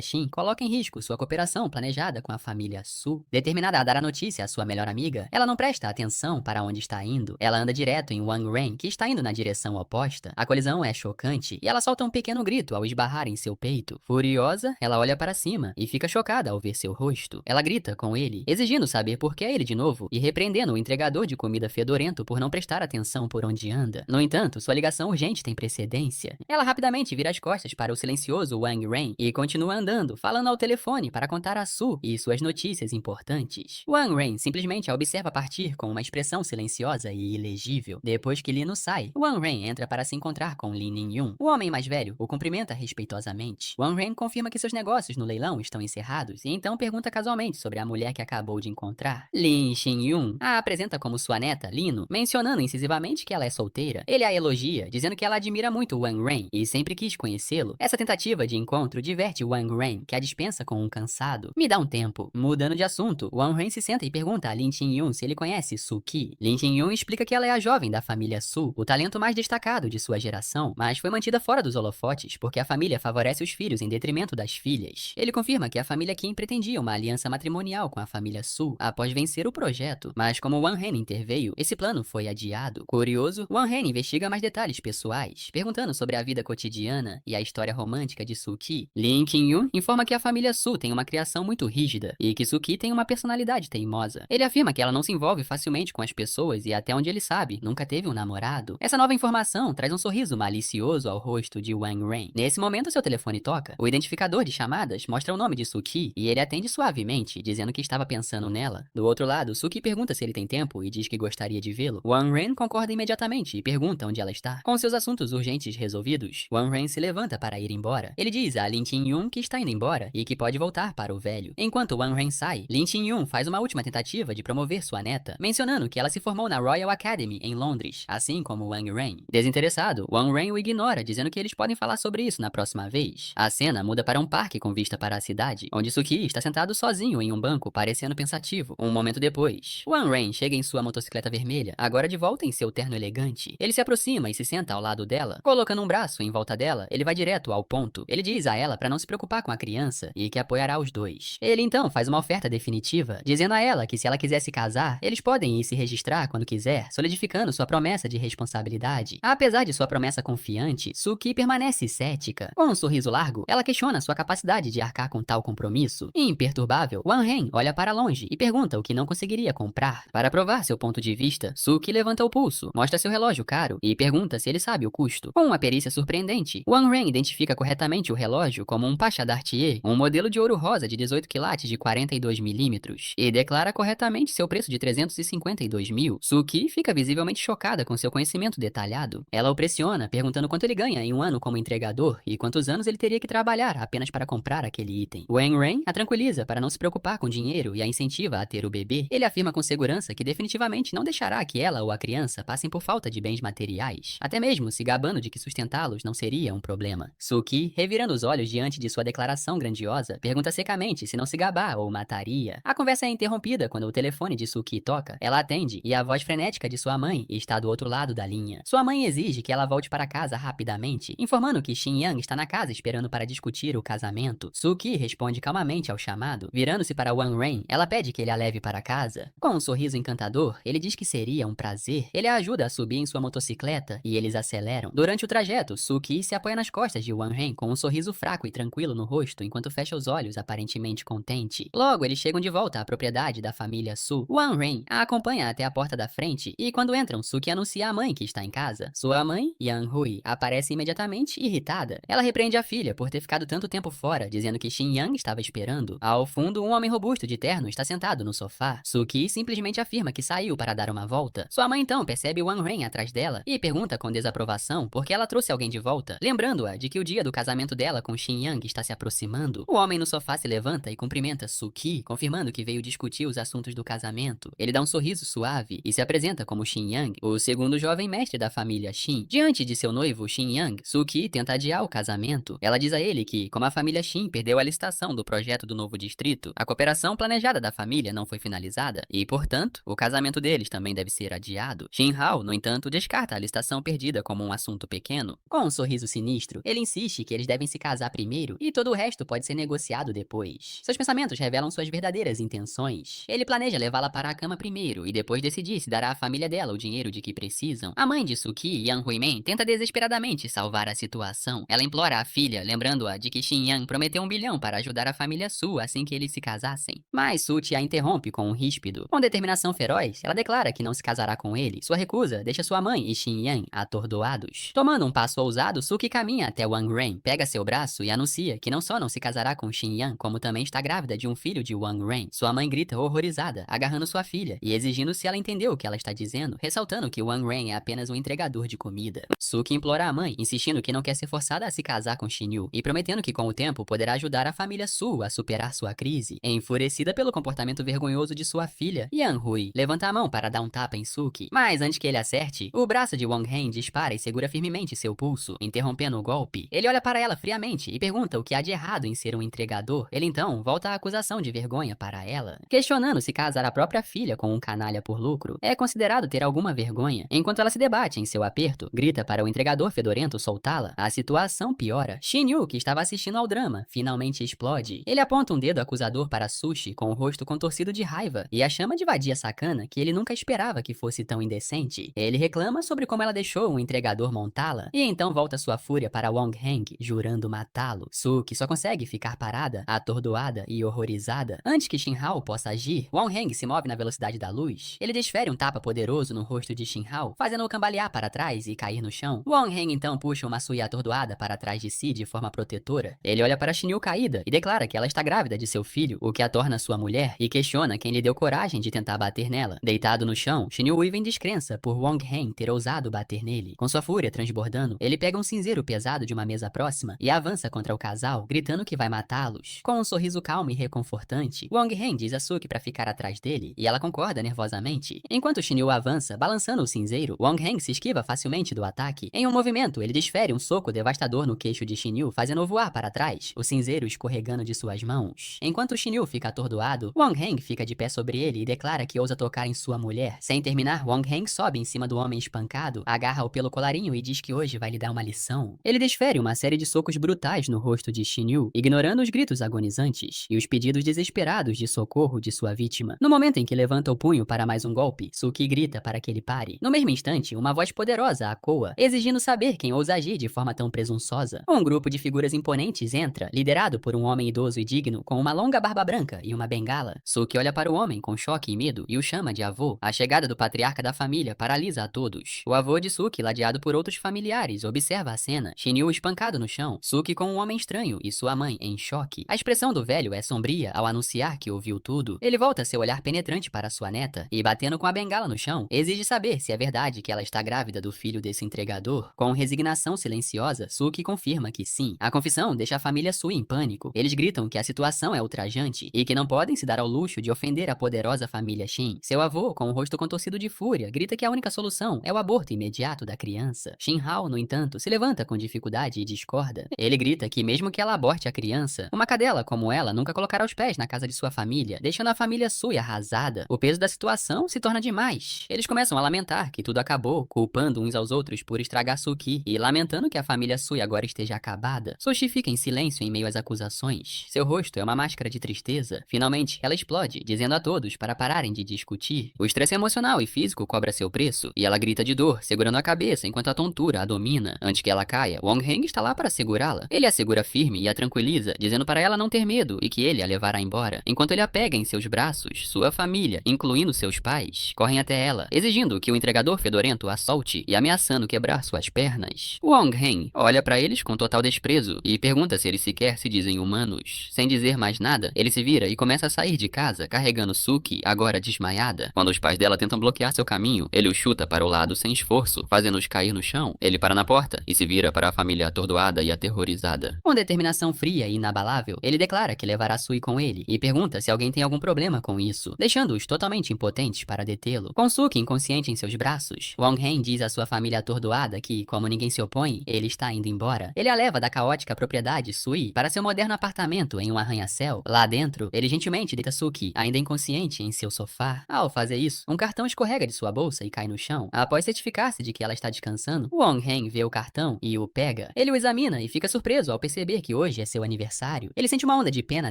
Xin coloca em risco sua cooperação planejada com a família Su. Determinada a dar a notícia à sua melhor amiga, ela não presta atenção para onde está indo. Ela anda direto em Wang Ren, que está indo na direção oposta. A colisão é chocante e ela solta um pequeno grito ao esbarrar em seu peito. Furiosa, ela olha para cima e fica chocada ao ver seu rosto. Ela grita com ele, exigindo saber por que é ele de novo e repreendendo o entregador de comida fedorento por não prestar atenção por onde anda. No entanto, sua ligação urgente tem precedência. Ela rapidamente vira as costas para o silencioso Wang Ren e continua andando, falando ao telefone para contar a Su e suas notícias importantes. Wang Ren simplesmente a observa partir com uma expressão silenciosa e ilegível. Depois que Lino sai, Wang Ren entra para se encontrar com Lin Ning-yun. O homem mais velho o cumprimenta respeitosamente. Wang Ren confirma que seus negócios no leilão estão encerrados e então pergunta casualmente sobre a mulher que acabou de encontrar. Lin Xin-yun a apresenta como sua neta, Lino, mencionando incisivamente que ela é solteira. Ele a elogia, dizendo que ela admira muito Wang Ren e sempre quis conhecê-lo. Essa tentativa de encontro diverte Wang Ren, que a dispensa com um cansado. Me dá um tempo. Mudando de assunto, Wang Ren se senta e pergunta a Lin Xin-yun se ele conhece Su Qi. Lin Xin-yun explica que ela é a jovem da família Su, o talento mais destacado de sua geração, mas foi mantida fora dos holofotes porque a família favorece os filhos em detrimento das filhas. Ele confirma que a família Kim pretendia uma aliança matrimonial com a família Su após vencer o projeto, mas como Wang Ren interveio, esse plano foi adiado. Curioso, Wang Ren investiga mais detalhes pessoais, perguntando sobre a vida cotidiana e a história romântica de Su Qi. Lin Qin-yun informa que a família Su tem uma criação muito rígida e que Su Qi tem uma personalidade teimosa. Ele afirma que ela não se envolve facilmente com as pessoas e, até onde ele sabe, nunca teve um namorado. Essa nova informação traz um sorriso malicioso ao rosto de Wang Ren. Nesse momento, seu telefone toca. O identificador de chamadas mostra o nome de Su Qi e ele atende suavemente, dizendo que estava pensando nela. Do outro lado, Su Qi pergunta se ele tem tempo e diz que gostaria de vê-lo. Wang Ren concorda imediatamente e pergunta onde ela está. Com seus assuntos urgentes resolvidos, Wang Ren se levanta para ir embora. Ele diz a Lin Qin-yun que está indo embora e que pode voltar para o velho. Enquanto Wang Ren sai, Lin Qin-yun faz uma última tentativa de promover sua neta, mencionando que ela se formou na Royal Academy em Londres, assim como Wang Ren. Desinteressado, Wang Ren o ignora, dizendo que eles podem falar sobre isso na próxima vez. A cena muda para um parque com vista para a cidade, onde Su Qi está sentado sozinho em um banco, parecendo pensativo. Um momento depois, Wang Ren chega em sua motocicleta vermelha, agora de volta em seu terno elegante. Ele se aproxima e se senta ao lado dela. Colocando um braço em volta dela, ele vai direto ao ponto. Ele diz a ela para não se preocupar com a criança e que apoiará os dois. Ele então faz uma oferta definitiva, dizendo a ela que se ela quiser se casar, eles podem ir se registrar quando quiser, solidificando sua promessa de responsabilidade. Apesar de sua promessa confiante, Su Qi permanece cética. Com um sorriso largo, ela questiona sua capacidade de arcar com tal compromisso. Imperturbável, Wang Ren olha para longe e pergunta o que não conseguiria comprar. Para provar seu ponto de vista, Su Qi levanta o pulso, mostra seu relógio caro e pergunta se ele sabe o custo. Com uma perícia surpreendente, Wang Ren identifica corretamente o relógio como um Pasha d'Artier, um modelo de ouro rosa de 18 quilates de 42 milímetros, e declara corretamente seu preço de 352 mil. Su Qi fica visivelmente chocada com seu conhecimento detalhado. Ela o pressiona, perguntando quanto ele ganha em um ano como entregador e quantos anos ele teria que trabalhar apenas para comprar aquele item. Wang Ren a tranquiliza para não se preocupar com dinheiro e a incentiva a ter o bebê. Ele afirma com segurança que definitivamente não deixará que ela ou a criança passem por falta de bens materiais, até mesmo se gabando de que sustentá-los não seria um problema. Su Qi, revirando os olhos diante de sua declaração grandiosa, pergunta secamente se não se gabar ou mataria. A conversa é interrompida quando o telefone de Su Qi toca. Ela atende e a voz frenética de sua mãe está do outro lado da linha. Sua mãe exige que ela volte para casa rapidamente, informando que Xin Yang está na casa esperando para discutir o casamento. Su Qi responde calmamente ao chamado. Virando-se para Wang Ren, ela pede que ele a leve para casa. Com um sorriso encantador, ele diz que seria um prazer. Ele a ajuda a subir em sua motocicleta e eles aceleram. Durante o trajeto, Su Qi se apoia nas costas de Wang Ren com um sorriso fraco e tranquilo no rosto enquanto fecha os olhos aparentemente contente. Logo, eles chegam de volta à propriedade da família Su. Wang Ren a acompanha até a porta da frente e quando entram, Su Qi anuncia à mãe que está em casa. Sua mãe, Yang Hui, aparece imediatamente irritada. Ela repreende a filha por ter ficado tanto tempo fora, dizendo que Xin Yang estava esperando. Ao fundo, um homem robusto de terno está sentado no sofá. Su Qi simplesmente afirma que saiu para dar uma volta. Sua mãe então percebe Wang Ren atrás dela e pergunta com desaprovação por que ela trouxe alguém de volta, lembrando-a de que o dia do casamento dela com Xin Yang está se aproximando. O homem no sofá se levanta e cumprimenta Su Qi, confirmando que veio discutir os assuntos do casamento. Ele dá um sorriso suave e se apresenta como Xin Yang, o segundo jovem mestre da família Xin. Diante de seu noivo Xin Yang, Su Qi tenta adiar o casamento. Ela diz a ele que, como a família Xin perdeu a licitação do projeto do novo distrito, a cooperação planejada da família não foi finalizada e, portanto, o casamento deles também deve ser adiado. Xin Hao, no entanto, descarta a licitação perdida como um assunto pequeno. Com um sorriso sinistro, ele insiste que eles devem se casar primeiro e todo o resto pode ser negociado depois. Seus pensamentos revelam suas verdadeiras intenções. Ele planeja levá-la para a cama primeiro e depois decidir se dará à família dela o dinheiro de que precisam. A mãe de Su Qi, Yang Huimen, tenta desesperadamente salvar a situação. Ela implora à filha, lembrando-a de que Xin Yang prometeu 1 bilhão para ajudar a família Su assim que eles se casassem. Mas Su Qi a interrompe com um ríspido. Com determinação feroz, ela ela declara que não se casará com ele. Sua recusa deixa sua mãe e Shin Yan atordoados. Tomando um passo ousado, Suki caminha até Wang Ren, pega seu braço e anuncia que não só não se casará com Shin Yan, como também está grávida de um filho de Wang Ren. Sua mãe grita horrorizada, agarrando sua filha e exigindo se ela entendeu o que ela está dizendo, ressaltando que Wang Ren é apenas um entregador de comida. Suki implora à mãe, insistindo que não quer ser forçada a se casar com Shin Yu e prometendo que com o tempo poderá ajudar a família Su a superar sua crise. Enfurecida pelo comportamento vergonhoso de sua filha, Yan Hui levanta a mão para dar um tapa em Suki, mas antes que ele acerte, o braço de Wang Ren dispara e segura firmemente seu pulso, interrompendo o golpe. Ele olha para ela friamente e pergunta o que há de errado em ser um entregador. Ele então volta a acusação de vergonha para ela, questionando se casar a própria filha com um canalha por lucro é considerado ter alguma vergonha. Enquanto ela se debate em seu aperto, grita para o entregador fedorento soltá-la. A situação piora. Shin Yu, que estava assistindo ao drama, finalmente explode. Ele aponta um dedo acusador para Sushi com o rosto contorcido de raiva e a chama de vadia sacana que ele nunca esperava que fosse tão indecente. Ele reclama sobre como ela deixou um entregador montá-la e então volta sua fúria para Wang Heng, jurando matá-lo. Suki só consegue ficar parada, atordoada e horrorizada. Antes que Shin Hao possa agir, Wang Heng se move na velocidade da luz. Ele desfere um tapa poderoso no rosto de Shin Hao, fazendo-o cambalear para trás e cair no chão. Wang Heng então puxa uma Sui atordoada para trás de si de forma protetora. Ele olha para Shin Yu caída e declara que ela está grávida de seu filho, o que a torna sua mulher, e questiona quem lhe deu coragem de tentar bater nela. Deitado no chão, Shin Yu vive em descrença por Wang Heng ter ousado bater nele. Com sua fúria transbordando, ele pega um cinzeiro pesado de uma mesa próxima e avança contra o casal, gritando que vai matá-los. Com um sorriso calmo e reconfortante, Wang Heng diz a Suki para ficar atrás dele, e ela concorda nervosamente. Enquanto Shin Yu avança, balançando o cinzeiro, Wang Heng se esquiva facilmente do ataque. Em um movimento, ele desfere um soco devastador no queixo de Shin Yu, fazendo-o voar para trás, o cinzeiro escorregando de suas mãos. Enquanto Shin Yu fica atordoado, Wang Heng fica de pé sobre ele e declara que ousa tocar em sua mulher. Sem terminar, Wang Heng sobe em cima do homem espancado, agarra-o pelo colarinho e diz que hoje vai lhe dar uma lição. Ele desfere uma série de socos brutais no rosto de Shin Yu, ignorando os gritos agonizantes e os pedidos desesperados de socorro de sua vítima. No momento em que levanta o punho para mais um golpe, Suki grita para que ele pare. No mesmo instante, uma voz poderosa acoa, exigindo saber quem ousa agir de forma tão presunçosa. Um grupo de figuras imponentes entra, liderado por um homem idoso e digno, com uma longa barba branca e uma bengala. Suki olha para o homem com choque e medo e o chama de avô. A chegada do patriarca da família paralisa a todos. O avô de Suki, ladeado por outros familiares, observa a cena. Shin Yu espancado no chão, Suki com um homem estranho e sua mãe em choque. A expressão do velho é sombria ao anunciar que ouviu tudo. Ele volta seu olhar penetrante para sua neta e, batendo com a bengala no chão, exige saber se é verdade que ela está grávida do filho desse entregador. Com resignação silenciosa, Suki confirma que sim. A confissão deixa a família Sui em pânico. Eles gritam que a situação é ultrajante e que não podem se dar ao luxo de ofender a poderosa família Shin. Seu avô, com o rosto contorcido de fúria, grita que a única solução é o aborto imediato da criança. Shin Hao, no entanto, se levanta com dificuldade e discorda. Ele grita que mesmo que ela aborte a criança, uma cadela como ela nunca colocará os pés na casa de sua família, deixando a família Sui arrasada. O peso da situação se torna demais. Eles começam a lamentar que tudo acabou, culpando uns aos outros por estragar Suki e lamentando que a família Sui agora esteja acabada. Sushi fica em silêncio em meio às acusações. Seu rosto é uma máscara de tristeza. Finalmente, ela explode, dizendo a todos para pararem de discutir. O estresse emocional e físico cobra seu preço, e ela grita de dor, segurando a cabeça enquanto a tontura a domina. Antes que ela caia, Wang Heng está lá para segurá-la. Ele a segura firme e a tranquiliza, dizendo para ela não ter medo e que ele a levará embora. Enquanto ele a pega em seus braços, sua família, incluindo seus pais, correm até ela, exigindo que o entregador fedorento a solte e ameaçando quebrar suas pernas. Wang Heng olha para eles com total desprezo e pergunta se eles sequer se dizem humanos. Sem dizer mais nada, ele se vira e começa a sair de casa, carregando Suki, agora desmaiada. Quando os pais dela tentam bloquear seu caminho, ele os chuta para o lado sem esforço, fazendo-os cair no chão. Ele para na porta e se vira para a família atordoada e aterrorizada. Com determinação fria e inabalável, ele declara que levará Sui com ele e pergunta se alguém tem algum problema com isso, deixando-os totalmente impotentes para detê-lo. Com Suki inconsciente em seus braços, Wang Heng diz à sua família atordoada que, como ninguém se opõe, ele está indo embora. Ele a leva da caótica propriedade Sui para seu moderno apartamento em um arranha-céu. Lá dentro, ele gentilmente deita Suki, ainda inconsciente, em seu sofá. Ao fazer isso, um cartão escorrega de sua bolsa e cai no chão. Após certificar-se de que ela está descansando, Wang Heng vê o cartão e o pega. Ele o examina e fica surpreso ao perceber que hoje é seu aniversário. Ele sente uma onda de pena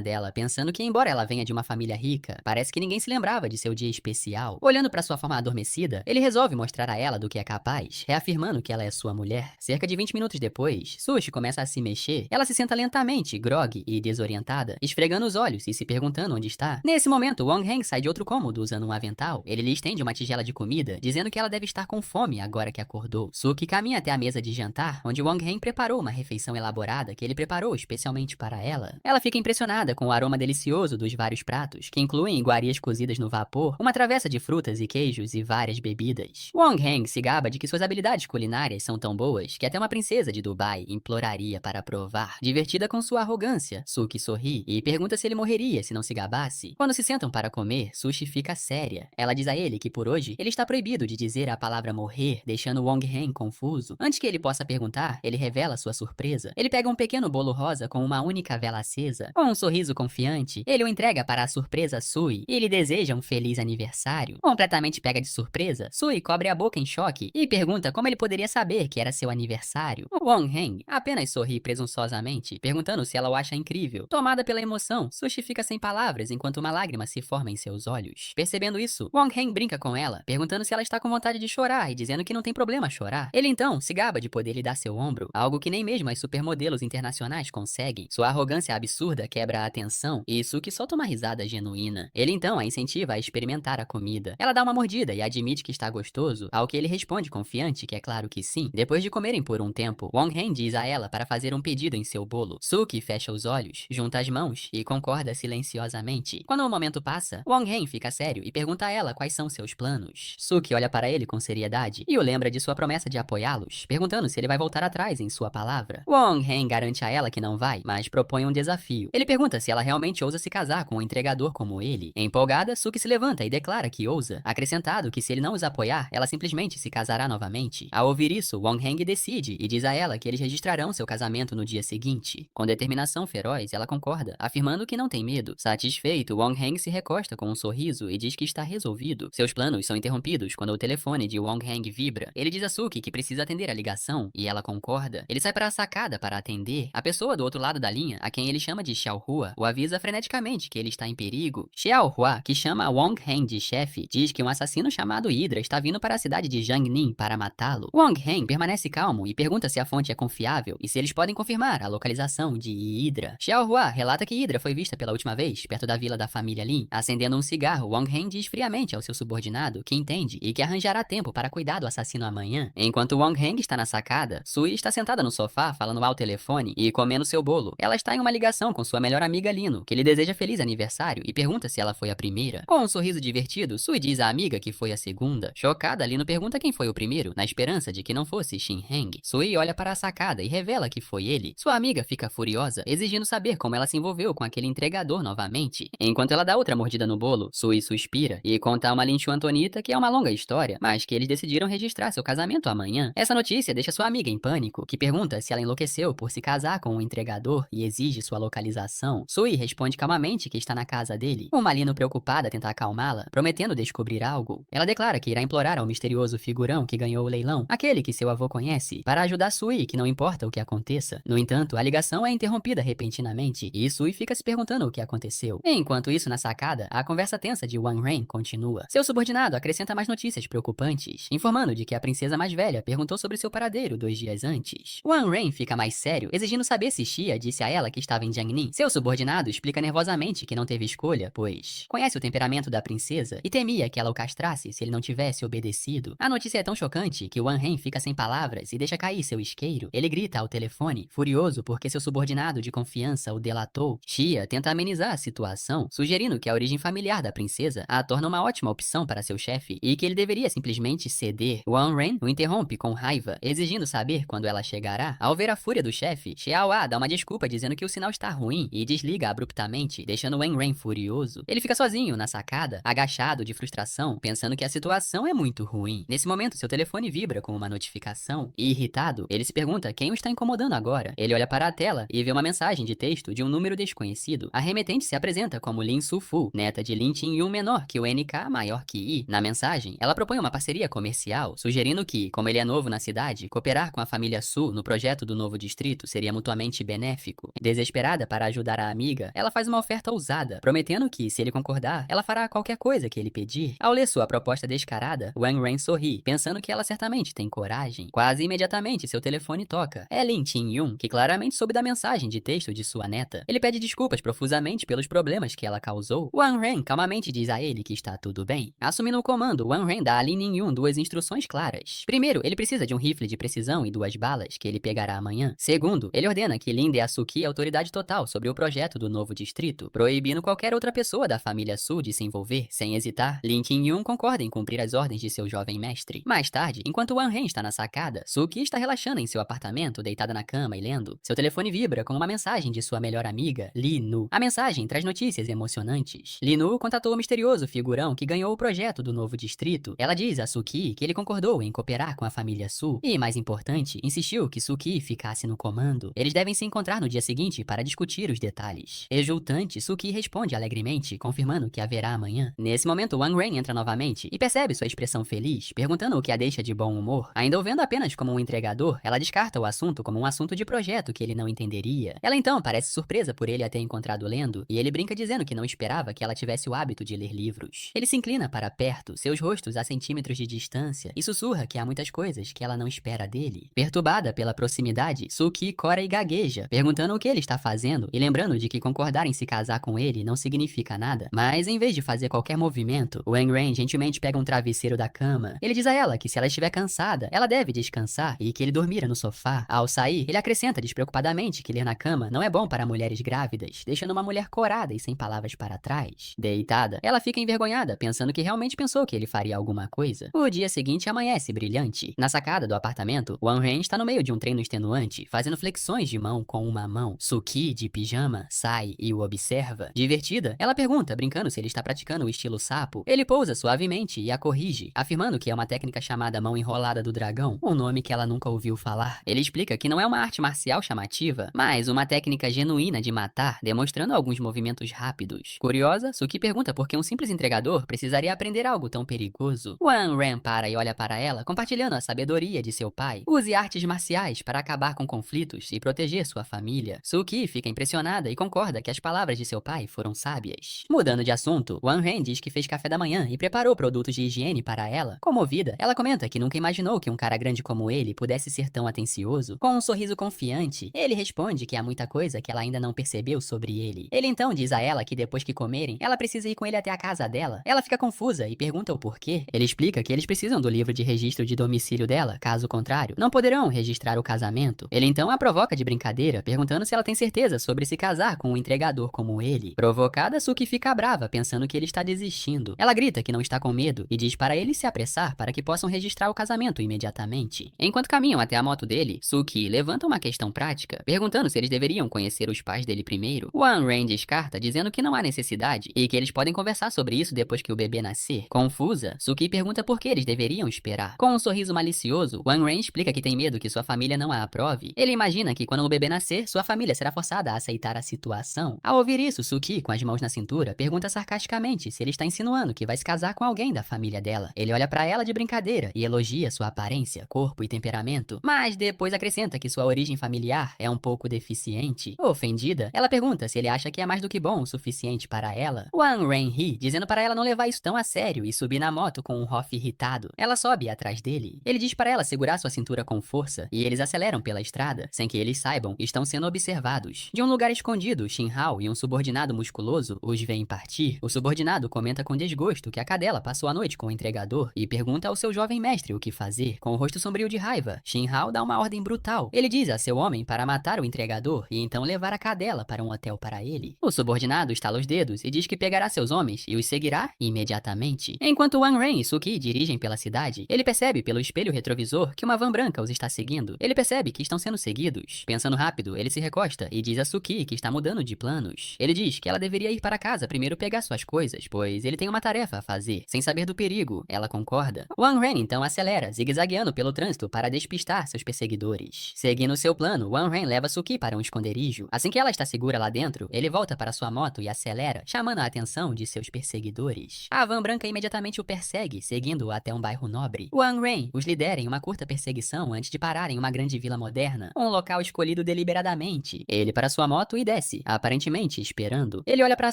dela, pensando que, embora ela venha de uma família rica, parece que ninguém se lembrava de seu dia especial. Olhando para sua forma adormecida, ele resolve mostrar a ela do que é capaz, reafirmando que ela é sua mulher. Cerca de 20 minutos depois, Sushi começa a se mexer. Ela se senta lentamente, grogue e desorientada, esfregando os olhos e se perguntando onde está. Nesse momento, Wang Heng sai de outro cômodo usando um avental Natal, ele lhe estende uma tigela de comida, dizendo que ela deve estar com fome agora que acordou. Suki caminha até a mesa de jantar, onde Wang Hen preparou uma refeição elaborada que ele preparou especialmente para ela. Ela fica impressionada com o aroma delicioso dos vários pratos, que incluem iguarias cozidas no vapor, uma travessa de frutas e queijos e várias bebidas. Wang Hen se gaba de que suas habilidades culinárias são tão boas que até uma princesa de Dubai imploraria para provar. Divertida com sua arrogância, Suki sorri e pergunta se ele morreria se não se gabasse. Quando se sentam para comer, Sushi fica séria. Ela diz a ele que por hoje ele está proibido de dizer a palavra morrer, deixando Wang Hen confuso. Antes que ele possa perguntar, ele revela sua surpresa. Ele pega um pequeno bolo rosa com uma única vela acesa. Com um sorriso confiante, ele o entrega para a surpresa Sui e lhe deseja um feliz aniversário. Completamente pega de surpresa, Sui cobre a boca em choque e pergunta como ele poderia saber que era seu aniversário. Wang Hen apenas sorri presunçosamente, perguntando se ela o acha incrível. Tomada pela emoção, Sushi fica sem palavras enquanto uma lágrima se forma em seus olhos. Percebendo isso, Wang Hen brinca com ela, perguntando se ela está com vontade de chorar e dizendo que não tem problema chorar. Ele então se gaba de poder lhe dar seu ombro, algo que nem mesmo as supermodelos internacionais conseguem. Sua arrogância absurda quebra a atenção e Suki solta uma risada genuína. Ele então a incentiva a experimentar a comida. Ela dá uma mordida e admite que está gostoso, ao que ele responde confiante que é claro que sim. Depois de comerem por um tempo, Wang Hen diz a ela para fazer um pedido em seu bolo. Suki fecha os olhos, junta as mãos e concorda silenciosamente. Quando o momento passa, Wang Hen fica sério e pergunta a ela quais são seus planos. Suki olha para ele com seriedade e o lembra de sua promessa de apoiá-los, perguntando se ele vai voltar atrás em sua palavra. Wang Hen garante a ela que não vai, mas propõe um desafio. Ele pergunta se ela realmente ousa se casar com um entregador como ele. Empolgada, Suki se levanta e declara que ousa, acrescentado que se ele não os apoiar, ela simplesmente se casará novamente. Ao ouvir isso, Wang Hen decide e diz a ela que eles registrarão seu casamento no dia seguinte. Com determinação feroz, ela concorda, afirmando que não tem medo. Satisfeito, Wang Hen se recosta com um sorriso e diz que está resolvido. Seus planos são interrompidos quando o telefone de Wang Hen vibra. Ele diz a Suki que precisa atender a ligação e ela concorda. Ele sai para a sacada para atender. A pessoa do outro lado da linha, a quem ele chama de Xiao Hua, o avisa freneticamente que ele está em perigo. Xiao Hua, que chama Wang Hen de chefe, diz que um assassino chamado Hydra está vindo para a cidade de Jiangning para matá-lo. Wang Hen permanece calmo e pergunta se a fonte é confiável e se eles podem confirmar a localização de Hydra. Xiao Hua relata que Hydra foi vista pela última vez perto da vila da família Lin. Acendendo um cigarro, Wang Hen diz friamente ao seu subordinado que entende e que arranjará tempo para cuidar do assassino amanhã. Enquanto Wang Hen está na sacada, Sui está sentada no sofá falando ao telefone e comendo seu bolo. Ela está em uma ligação com sua melhor amiga Lino, que lhe deseja feliz aniversário e pergunta se ela foi a primeira. Com um sorriso divertido, Sui diz à amiga que foi a segunda. Chocada, Lino pergunta quem foi o primeiro, na esperança de que não fosse Shin Heng. Sui olha para a sacada e revela que foi ele. Sua amiga fica furiosa, exigindo saber como ela se envolveu com aquele entregador novamente. Enquanto ela dá outra mordida no bolo, Sui suspira e conta a uma Linchu Antonita que é uma longa história, mas que eles decidiram registrar seu casamento amanhã. Essa notícia deixa sua amiga em pânico, que pergunta se ela enlouqueceu por se casar com um entregador e exige sua localização. Sui responde calmamente que está na casa dele. Uma Lino preocupada tenta acalmá-la, prometendo descobrir algo. Ela declara que irá implorar ao misterioso figurão que ganhou o leilão, aquele que seu avô conhece, para ajudar Sui, que não importa o que aconteça. No entanto, a ligação é interrompida repentinamente e Sui fica se perguntando o que aconteceu. Enquanto isso, na sacada, a conversa tensa de Wang Hen continua. Seu subordinado acrescenta mais notícias preocupantes, informando de que a princesa mais velha perguntou sobre seu paradeiro 2 dias antes. Wang Hen fica mais sério, exigindo saber se Xia disse a ela que estava em Jiangning. Seu subordinado explica nervosamente que não teve escolha, pois conhece o temperamento da princesa e temia que ela o castrasse se ele não tivesse obedecido. A notícia é tão chocante que Wang Hen fica sem palavras e deixa cair seu isqueiro. Ele grita ao telefone, furioso porque seu subordinado de confiança o delatou. Xia tenta amenizar a situação, sugerindo que a origem familiar da princesa a torna uma ótima opção para seu chefe e que ele deveria simplesmente ceder. Wang Hen o interrompe com raiva, exigindo saber quando ela chegará. Ao ver a fúria do chefe, Xiao A dá uma desculpa dizendo que o sinal está ruim e desliga abruptamente, deixando Wang Hen furioso. Ele fica sozinho na sacada, agachado de frustração, pensando que a situação é muito ruim. Nesse momento, seu telefone vibra com uma notificação e, irritado, ele se pergunta quem o está incomodando agora. Ele olha para a tela e vê uma mensagem de texto de um número desconhecido. A remetente se apresenta como Lin Sufu, neta de Lin Qingyun menor que o NK maior que I. Na mensagem, ela propõe uma parceria comercial, sugerindo que, como ele é novo na cidade, cooperar com a família Su no projeto do novo distrito seria mutuamente benéfico. Desesperada para ajudar a amiga, ela faz uma oferta ousada, prometendo que, se ele concordar, ela fará qualquer coisa que ele pedir. Ao ler sua proposta descarada, Wang Hen sorri, pensando que ela certamente tem coragem. Quase imediatamente, seu telefone toca. É Lin Qingyun, que claramente soube da mensagem de texto de sua neta. Ele pede desculpas profusamente pelos problemas que ela causou. Wang Hen calmamente diz a ele que está tudo bem. Assumindo o comando, Wan Ren dá a Lin Yun duas instruções claras. Primeiro, ele precisa de um rifle de precisão e 2 balas, que ele pegará amanhã. Segundo, ele ordena que Lin dê a Suki autoridade total sobre o projeto do novo distrito, proibindo qualquer outra pessoa da família Su de se envolver. Sem hesitar, Lin Yun concorda em cumprir as ordens de seu jovem mestre. Mais tarde, enquanto Wan Ren está na sacada, Suki está relaxando em seu apartamento, deitada na cama e lendo. Seu telefone vibra com uma mensagem de sua melhor amiga, Li Nu. A mensagem traz notícias emocionantes. Li Nu contatou o misterioso figurão que ganhou o projeto do novo distrito. Ela diz a Suki que ele concordou em cooperar com a família Su e, mais importante, insistiu que Suki ficasse no comando. Eles devem se encontrar no dia seguinte para discutir os detalhes. Exultante, Suki responde alegremente, confirmando que haverá amanhã. Nesse momento, Wan Ren entra novamente e percebe sua expressão feliz, perguntando o que a deixa de bom humor. Ainda o vendo apenas como um entregador, ela descarta o assunto como um assunto de projeto que ele não entenderia. Ela então parece surpresa por ele a ter encontrado lendo, e ele brinca dizendo que não esperava que ela tivesse o hábito de ler livros. Ele se inclina para perto, seus rostos a centímetros de distância, e sussurra que há muitas coisas que ela não espera dele. Perturbada pela proximidade, Suki cora e gagueja, perguntando o que ele está fazendo e lembrando de que concordar em se casar com ele não significa nada. Mas em vez de fazer qualquer movimento, Wan Ren gentilmente pega um travesseiro da cama. Ele diz a ela que se ela estiver cansada, ela deve descansar e que ele dormira no sofá. Ao sair, ele acrescenta despreocupadamente que ler na cama não é bom para mulheres grávidas, deixando uma mulher corada e sem palavras para trás. Deitada, ela fica envergonhada, pensando que realmente pensou que ele faria alguma coisa. O dia seguinte amanhece brilhante. Na sacada do apartamento, Wan Ren está no meio de um treino extenuante, fazendo flexões de mão com uma mão. Suki, de pijama, sai e o observa. Divertida, ela pergunta, brincando se ele está praticando o estilo sapo. Ele pousa suavemente e a corrige, afirmando que é uma técnica chamada mão enrolada do dragão, um nome que ela nunca ouviu falar. Ele explica que não é uma arte marcial chamativa, mas uma técnica genuína de matar, demonstrando alguns movimentos rápidos. Curiosa, Suki pergunta por que um simples entregador precisaria aprender algo tão perigoso. Wan Ren para e olha para ela, compartilhando a sabedoria de seu pai. Use artes marciais para acabar com conflitos e proteger sua família. Suki fica impressionada e concorda que as palavras de seu pai foram sábias. Mudando de assunto, Wan Ren diz que fez café da manhã e preparou produtos de higiene para ela. Comovida, ela comenta que nunca imaginou que um cara grande como ele pudesse ser tão atencioso. Com um sorriso confiante, ele responde que há muita coisa que ela ainda não percebeu sobre ele. Ele então diz a ela que depois que comerem, ela precisa ir com ele até a casa dela. Ela fica confusa e pergunta o porquê. Ele explica que eles precisam do livro de registro de domicílio dela, caso contrário, não poderão registrar o casamento. Ele então a provoca de brincadeira, perguntando se ela tem certeza sobre se casar com um entregador como ele. Provocada, Suki fica brava, pensando que ele está desistindo. Ela grita que não está com medo e diz para ele se apressar para que possam registrar o casamento imediatamente. Enquanto caminham até a moto dele, Suki levanta uma questão prática, perguntando se eles deveriam conhecer os pais dele primeiro. Wan Ren descarta, dizendo que não há necessidade e que eles podem conversar sobre isso depois que o bebê nascer. Confusa, Suki pergunta por que eles deveriam esperar. Com um sorriso malicioso, Wan Ren explica que tem medo que sua família não a aprove. Ele imagina que quando o bebê nascer, sua família será forçada a aceitar a situação. Ao ouvir isso, Suki, com as mãos na cintura, pergunta sarcasticamente se ele está insinuando que vai se casar com alguém da família dela. Ele olha pra ela de brincadeira e elogia sua aparência, corpo e temperamento, mas depois acrescenta que sua origem familiar é um pouco deficiente. Ofendida, ela pergunta se ele acha que é mais do que bom o suficiente para ela. Wan Ren ri, dizendo para ela não levar isso tão a sério e subir na moto com um Hoff irritado. Ela sobe atrás dele. Ele diz para ela segurar sua cintura com força e eles aceleram pela estrada. Sem que eles saibam, estão sendo observados. De um lugar escondido, Shin Hao e um subordinado musculoso os veem partir. O subordinado comenta com desgosto que a cadela passou a noite com o entregador e pergunta ao seu jovem mestre o que fazer. Com o rosto sombrio de raiva, Shin Hao dá uma ordem brutal. Ele diz a seu homem para matar o entregador e então levar a cadela para um hotel para ele. O subordinado estala os dedos e diz que pegará seus homens e os seguirá imediatamente. Enquanto Wan Ren e Suki dirigem pela cidade, ele percebe pelo espelho retrovisor que uma van branca os está seguindo. Ele percebe que estão sendo seguidos. Pensando rápido, ele se recosta e diz a Suki que está mudando de planos. Ele diz que ela deveria ir para casa primeiro pegar suas coisas, pois ele tem uma tarefa a fazer. Sem saber do perigo, ela concorda. Wan Ren então acelera, zigue-zagueando pelo trânsito para despistar seus perseguidores. Seguindo seu plano, Wan Ren leva Suki para um esconderijo. Assim que ela está segura lá dentro, ele volta para sua moto e acelera, chamando a atenção de seus perseguidores. A van branca imediatamente o persegue, seguindo-o até um bairro nobre. Wan Ren os lidera em uma curta perseguição antes de parar em uma grande vila moderna, um local escolhido deliberadamente. Ele para sua moto e desce, aparentemente esperando. Ele olha para a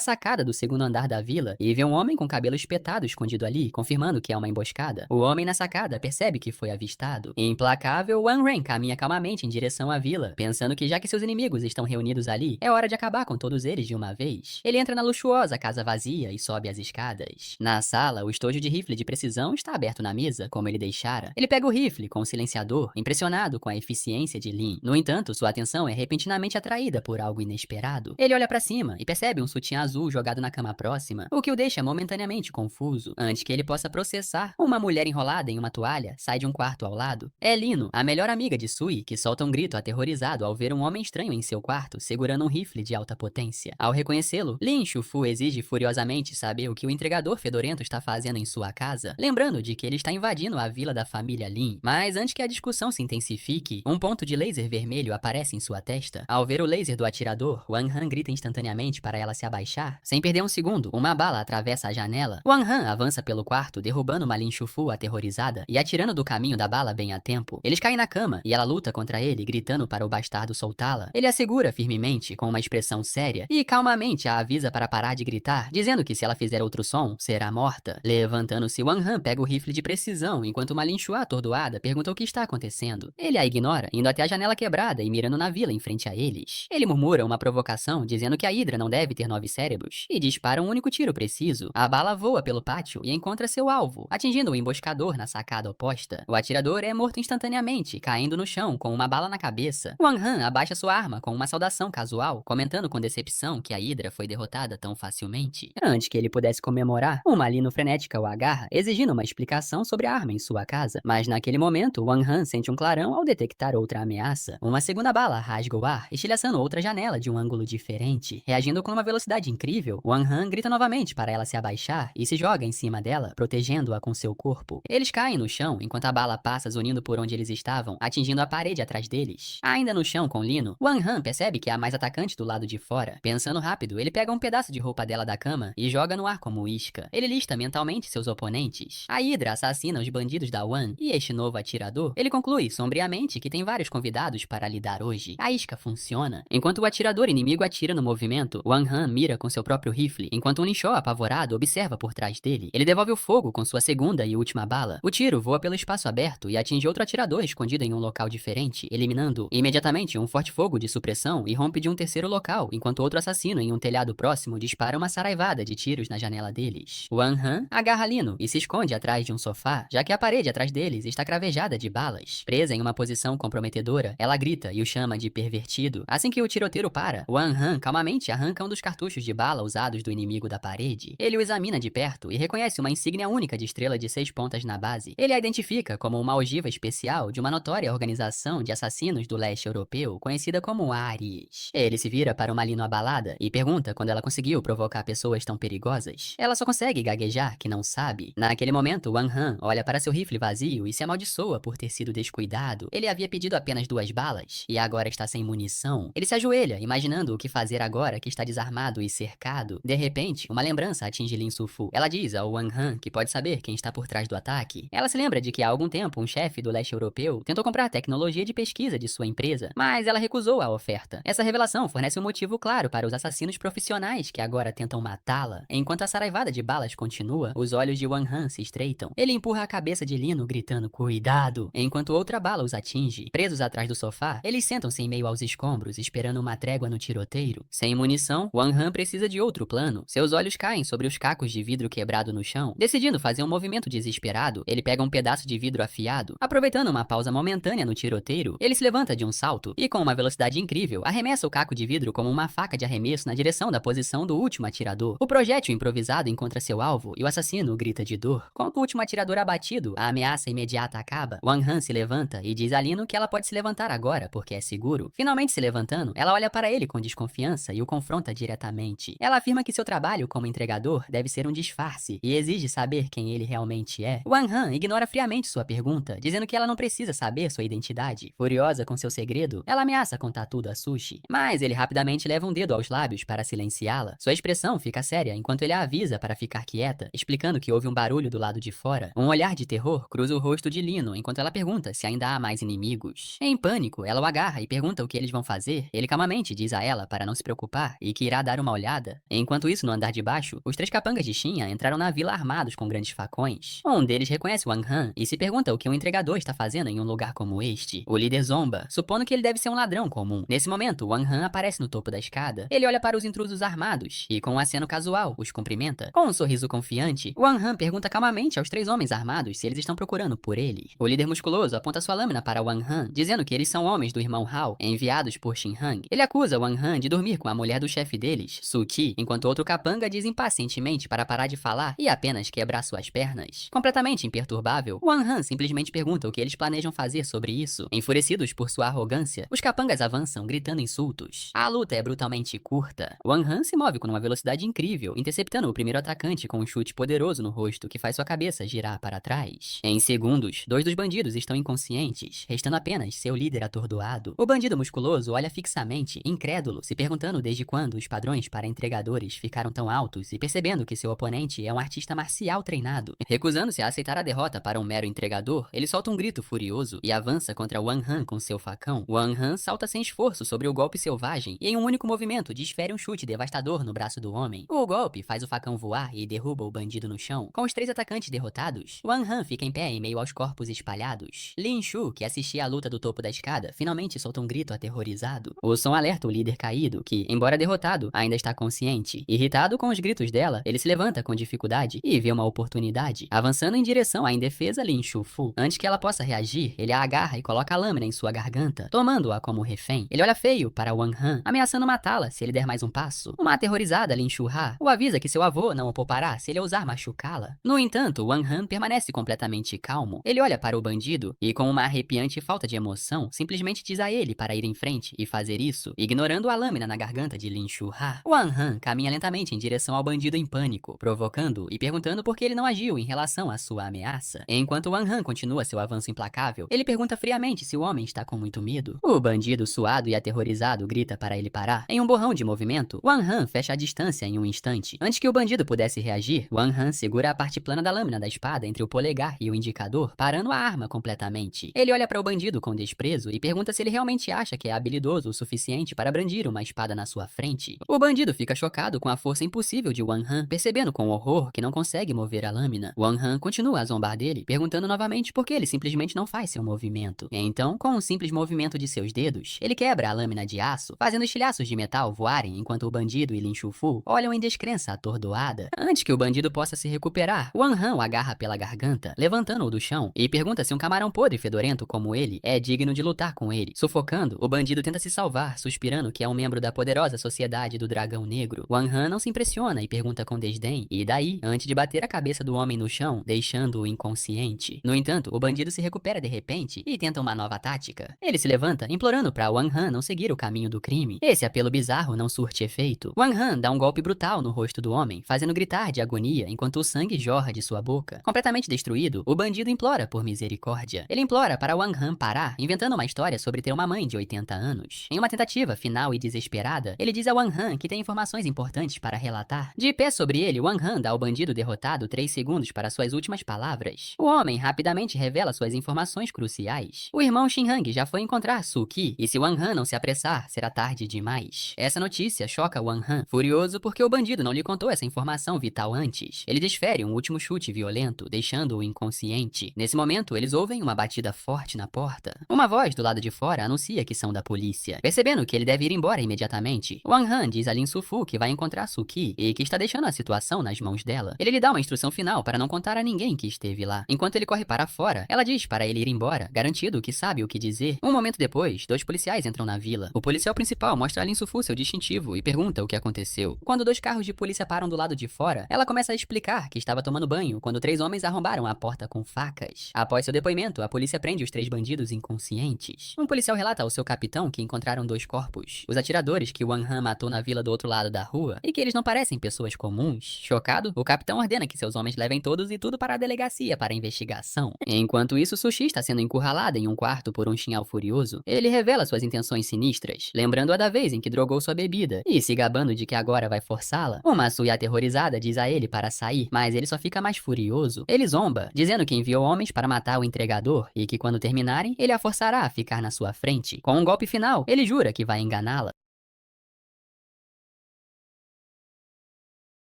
sacada do segundo andar da vila e vê um homem com cabelo espetado escondido ali, confirmando que é uma emboscada. O homem na sacada percebe que foi avistado. Implacável, Wan Ren caminha calmamente em direção à vila, pensando que já que seus inimigos estão reunidos ali, é hora de acabar com todos eles de uma vez. Ele entra na luxuosa casa vazia e sobe as escadas. pesadas. Na sala, o estojo de rifle de precisão está aberto na mesa, como ele deixara. Ele pega o rifle com o silenciador, impressionado com a eficiência de Lin. No entanto, sua atenção é repentinamente atraída por algo inesperado. Ele olha para cima e percebe um sutiã azul jogado na cama próxima, o que o deixa momentaneamente confuso. Antes que ele possa processar, uma mulher enrolada em uma toalha sai de um quarto ao lado. É Lino, a melhor amiga de Sui, que solta um grito aterrorizado ao ver um homem estranho em seu quarto segurando um rifle de alta potência. Ao reconhecê-lo, Lin Shufu exige furiosamente saber o que o entregador fedorento está fazendo em sua casa, lembrando de que ele está invadindo a vila da família Lin. Mas antes que a discussão se intensifique, um ponto de laser vermelho aparece em sua testa. Ao ver o laser do atirador, Wang Han grita instantaneamente para ela se abaixar. Sem perder um segundo, uma bala atravessa a janela. Wang Han avança pelo quarto, derrubando uma Lin Shufu aterrorizada e atirando do caminho da bala bem a tempo. Eles caem na cama e ela luta contra ele, gritando para o bastardo soltá-la. Ele a segura firmemente, com uma expressão séria, e calmamente a avisa para parar de gritar, dizendo que se ela fizer outro som, será morta. Levantando-se, Wang Han pega o rifle de precisão, enquanto uma Lin Shu atordoada pergunta o que está acontecendo. Ele a ignora, indo até a janela quebrada e mirando na vila em frente a eles. Ele murmura uma provocação, dizendo que a Hydra não deve ter 9 cérebros, e dispara um único tiro preciso. A bala voa pelo pátio e encontra seu alvo, atingindo o emboscador na sacada oposta. O atirador é morto instantaneamente, caindo no chão com uma bala na cabeça. Wang Han abaixa sua arma com uma saudação casual, comentando com decepção que a Hydra foi derrotada tão facilmente. Antes que ele pudesse comemorar, uma Lino frenética o agarra, exigindo uma explicação sobre a arma em sua casa. Mas naquele momento, Wang Han sente um clarão ao detectar outra ameaça. Uma segunda bala rasga o ar, estilhaçando outra janela de um ângulo diferente. Reagindo com uma velocidade incrível, Wang Han grita novamente para ela se abaixar e se joga em cima dela, protegendo-a com seu corpo. Eles caem no chão enquanto a bala passa zunindo por onde eles estavam, atingindo a parede atrás deles. Ainda no chão com Lino, Wang Han percebe que há mais atacante do lado de fora. Pensando rápido, ele pega um pedaço de roupa dela da cama e joga no ar como isca. Ele lista mentalmente seus oponentes. A Hydra assassina os bandidos da Wan e este novo atirador. Ele conclui sombriamente que tem vários convidados para lidar hoje. A isca funciona. Enquanto o atirador inimigo atira no movimento, Wang Han mira com seu próprio rifle, enquanto um Ninsho apavorado observa por trás dele. Ele devolve o fogo com sua segunda e última bala. O tiro voa pelo espaço aberto e atinge outro atirador escondido em um local diferente, eliminando imediatamente um forte fogo de supressão e rompe de um terceiro local, enquanto outro assassino em um telhado próximo dispara uma saraivada de tiros na janela deles. Wang Han agarra Lino e se esconde atrás de um sofá, já que a parede atrás deles está cravejada de balas. Presa em uma posição comprometedora, ela grita e o chama de pervertido. Assim que o tiroteiro para, Wang Han calmamente arranca um dos cartuchos de bala usados do inimigo da parede. Ele o examina de perto e reconhece uma insígnia única de estrela de 6 pontas na base. Ele a identifica como uma ogiva especial de uma notória organização de assassinos do leste europeu, conhecida como Ares. Ele se vira para uma Lino abalada e pergunta quando ela conseguiu provocar pessoas tão perigosas. Ela só consegue gaguejar que não sabe. Naquele momento, Wang Han olha para seu rifle vazio e se amaldiçoa por ter sido descuidado. Ele havia pedido apenas 2 balas e agora está sem munição. Ele se ajoelha, imaginando o que fazer agora que está desarmado e cercado. De repente, uma lembrança atinge Lin Sufu. Ela diz ao Wang Han que pode saber quem está por trás do ataque. Ela se lembra de que há algum tempo um chefe do leste europeu tentou comprar tecnologia de pesquisa de sua empresa, mas ela recusou a oferta. Essa revelação fornece um motivo claro para os assassinos profissionais que agora tentam matá-la. Enquanto a saraivada de balas continua, os olhos de Wang Han se estreitam. Ele empurra a cabeça de Lino gritando "Cuidado!", enquanto outra bala os atinge. Presos atrás do sofá, eles sentam-se em meio aos escombros, esperando uma trégua no tiroteiro. Sem munição, Wang Han precisa de outro plano. Seus olhos caem sobre os cacos de vidro quebrado no chão. Decidindo fazer um movimento desesperado, ele pega um pedaço de vidro afiado. Aproveitando uma pausa momentânea no tiroteiro, ele se levanta de um salto e, com uma velocidade incrível, arremessa o caco de vidro como uma faca de arremesso na direção da posição do último atirador. O projétil improvisado encontra seu alvo e o assassino grita de dor. Com o último atirador abatido, a ameaça imediata acaba. Wang Han se levanta e diz a Lino que ela pode se levantar agora porque é seguro. Finalmente se levantando, ela olha para ele com desconfiança e o confronta diretamente. Ela afirma que seu trabalho como entregador deve ser um disfarce e exige saber quem ele realmente é. Wang Han ignora friamente sua pergunta, dizendo que ela não precisa saber sua identidade. Furiosa com seu segredo, ela ameaça contar tudo a Sushi, mas ele rapidamente leva um dedo aos lábios para silenciá-la. Sua expressão fica séria enquanto ele a avisa para ficar quieta, explicando que houve um barulho do lado de fora. Um olhar de terror cruza o rosto de Lino enquanto ela pergunta se ainda há mais inimigos. Em pânico, ela o agarra e pergunta o que eles vão fazer. Ele calmamente diz a ela para não se preocupar e que irá dar uma olhada. Enquanto isso, no andar de baixo, os 3 capangas de Shinha entraram na vila armados com grandes facões. Um deles reconhece Wang Han e se pergunta o que um entregador está fazendo em um lugar como este. O líder zomba, supondo que ele deve ser um ladrão comum. Nesse momento, Wang Han aparece no topo da escada. Ele olha para os intrusos armados e, com um aceno casual, os cumprimenta. garganta. Com um sorriso confiante, Wang Han pergunta calmamente aos 3 homens armados se eles estão procurando por ele. O líder musculoso aponta sua lâmina para Wang Han, dizendo que eles são homens do irmão Hao, enviados por Xin Hang. Ele acusa Wang Han de dormir com a mulher do chefe deles, Su Qi, enquanto outro capanga diz impacientemente para parar de falar e apenas quebrar suas pernas. Completamente imperturbável, Wang Han simplesmente pergunta o que eles planejam fazer sobre isso. Enfurecidos por sua arrogância, os capangas avançam gritando insultos. A luta é brutalmente curta. Wang Han se move com uma velocidade incrível, interceptando o primeiro atacante com um chute poderoso no rosto que faz sua cabeça girar para trás. Em segundos, 2 dos bandidos estão inconscientes, restando apenas seu líder atordoado. O bandido musculoso olha fixamente, incrédulo, se perguntando desde quando os padrões para entregadores ficaram tão altos e percebendo que seu oponente é um artista marcial treinado. Recusando-se a aceitar a derrota para um mero entregador, ele solta um grito furioso e avança contra Wang Han com seu facão. Wang Han salta sem esforço sobre o golpe selvagem e em um único movimento desfere um chute devastador no braço do homem. O golpe faz o facão voar e derruba o bandido no chão. Com os 3 atacantes derrotados, Wang Han fica em pé em meio aos corpos espalhados. Lin Shu, que assistia à luta do topo da escada, finalmente solta um grito aterrorizado. O som alerta o líder caído, que, embora derrotado, ainda está consciente. Irritado com os gritos dela, ele se levanta com dificuldade e vê uma oportunidade, avançando em direção à indefesa Lin Shufu. Antes que ela possa reagir, ele a agarra e coloca a lâmina em sua garganta, tomando-a como refém. Ele olha feio para Wang Han, ameaçando matá-la se ele der mais um passo. Uma aterrorizada Lin Shuha o avisa que seu avô não o poupará se ele ousar machucá-la. No entanto, Wang Han permanece completamente calmo. Ele olha para o bandido e, com uma arrepiante falta de emoção, simplesmente diz a ele para ir em frente e fazer isso, ignorando a lâmina na garganta de Lin Shuha. Wang Han caminha lentamente em direção ao bandido em pânico, provocando e perguntando por que ele não agiu em relação à sua ameaça. Enquanto Wang Han continua seu avanço implacável, ele pergunta friamente se o homem está com muito medo. O bandido, suado e aterrorizado, grita para ele parar. Em um borrão de movimento, Wang Han fecha a distância em um instante. Antes que o bandido pudesse reagir, Wang Han segura a parte plana da lâmina da espada entre o polegar e o indicador, parando a arma completamente. Ele olha para o bandido com desprezo e pergunta se ele realmente acha que é habilidoso o suficiente para brandir uma espada na sua frente. O bandido fica chocado com a força impossível de Wang Han, percebendo com horror que não consegue mover a lâmina. Wang Han continua a zombar dele, perguntando novamente por que ele simplesmente não faz seu movimento. Então, com um simples movimento de seus dedos, ele quebra a lâmina de aço, fazendo estilhaços de metal voarem enquanto o bandido e Lin Shufu olham em descrença atordoada. Antes que o bandido possa se recuperar, Wang Han o agarra pela garganta, levantando-o do chão, e pergunta se um camarão podre e fedorento como ele é digno de lutar com ele. Sufocando, o bandido tenta se salvar, suspirando que é um membro da poderosa sociedade do Dragão Negro. Wang Han não se impressiona e pergunta com desdém, e daí, antes de bater a cabeça do homem no chão, deixando-o inconsciente. No entanto, o bandido se recupera de repente e tenta uma nova tática. Ele se levanta, implorando para Wang Han não seguir o caminho do crime. Esse apelo bizarro não surte efeito. Wang Han dá um golpe brutal no rosto do homem, fazendo gritar de agonia enquanto o sangue jorra de sua boca. Completamente destruído, o bandido implora por misericórdia. Ele implora para Wang Han parar, inventando uma história sobre ter uma mãe de 80 anos. Em uma tentativa final e desesperada, ele diz a Wang Han que tem informações importantes para relatar. De pé sobre ele, Wang Han dá ao bandido derrotado 3 segundos para suas últimas palavras. O homem rapidamente revela suas informações cruciais. O irmão Xin Hang já foi encontrar Su Qi, e se Wang Han não se apressar, será tarde demais. Essa notícia choca Wang Han, furioso porque o bandido não lhe contou essa informação vital antes. Ele desfere um último chute violento, deixando-o inconsciente. Nesse momento, eles ouvem uma batida forte na porta. Uma voz do lado de fora anuncia que são da polícia. Percebendo que ele deve ir embora imediatamente, Wang Han diz a Lin Sufu que vai encontrar Su Qi e que está deixando a situação nas mãos dela. Ele lhe dá uma instrução final para não contar a ninguém que esteve lá. Enquanto ele corre para fora, ela diz para ele ir embora, garantido que sabe o que dizer. Um momento depois, 2 policiais entram na vila. O policial principal mostra a Lin Sufu seu distintivo e pergunta o que aconteceu. Quando 2 carros de polícia param do lado de fora, ela começa a explicar que estava tomando banho quando 3 homens arrombaram a porta com facas. Após seu depoimento, a polícia prende os 3 bandidos inconscientes. Um policial relata ao seu capitão que encontraram 2 corpos, os atiradores que Wang Han matou na vila do outro lado da rua, e que eles não parecem pessoas comuns. Chocado, o capitão ordena que seus homens levem todos e tudo para a delegacia para a investigação. Enquanto isso, Sushi está sendo encurralada em um quarto por um chinhal furioso. Ele revela suas intenções sinistras, lembrando-a da vez em que drogou sua bebida, e se gabando de que agora vai forçá-la. Uma Sui aterrorizada diz a ele para sair, mas ele só fica mais furioso. Ele zomba, dizendo que enviou homens para matar o entregador e que quando terminarem, ele a forçará a ficar na sua frente. Com um golpe final, ele jura que vai enganá-la.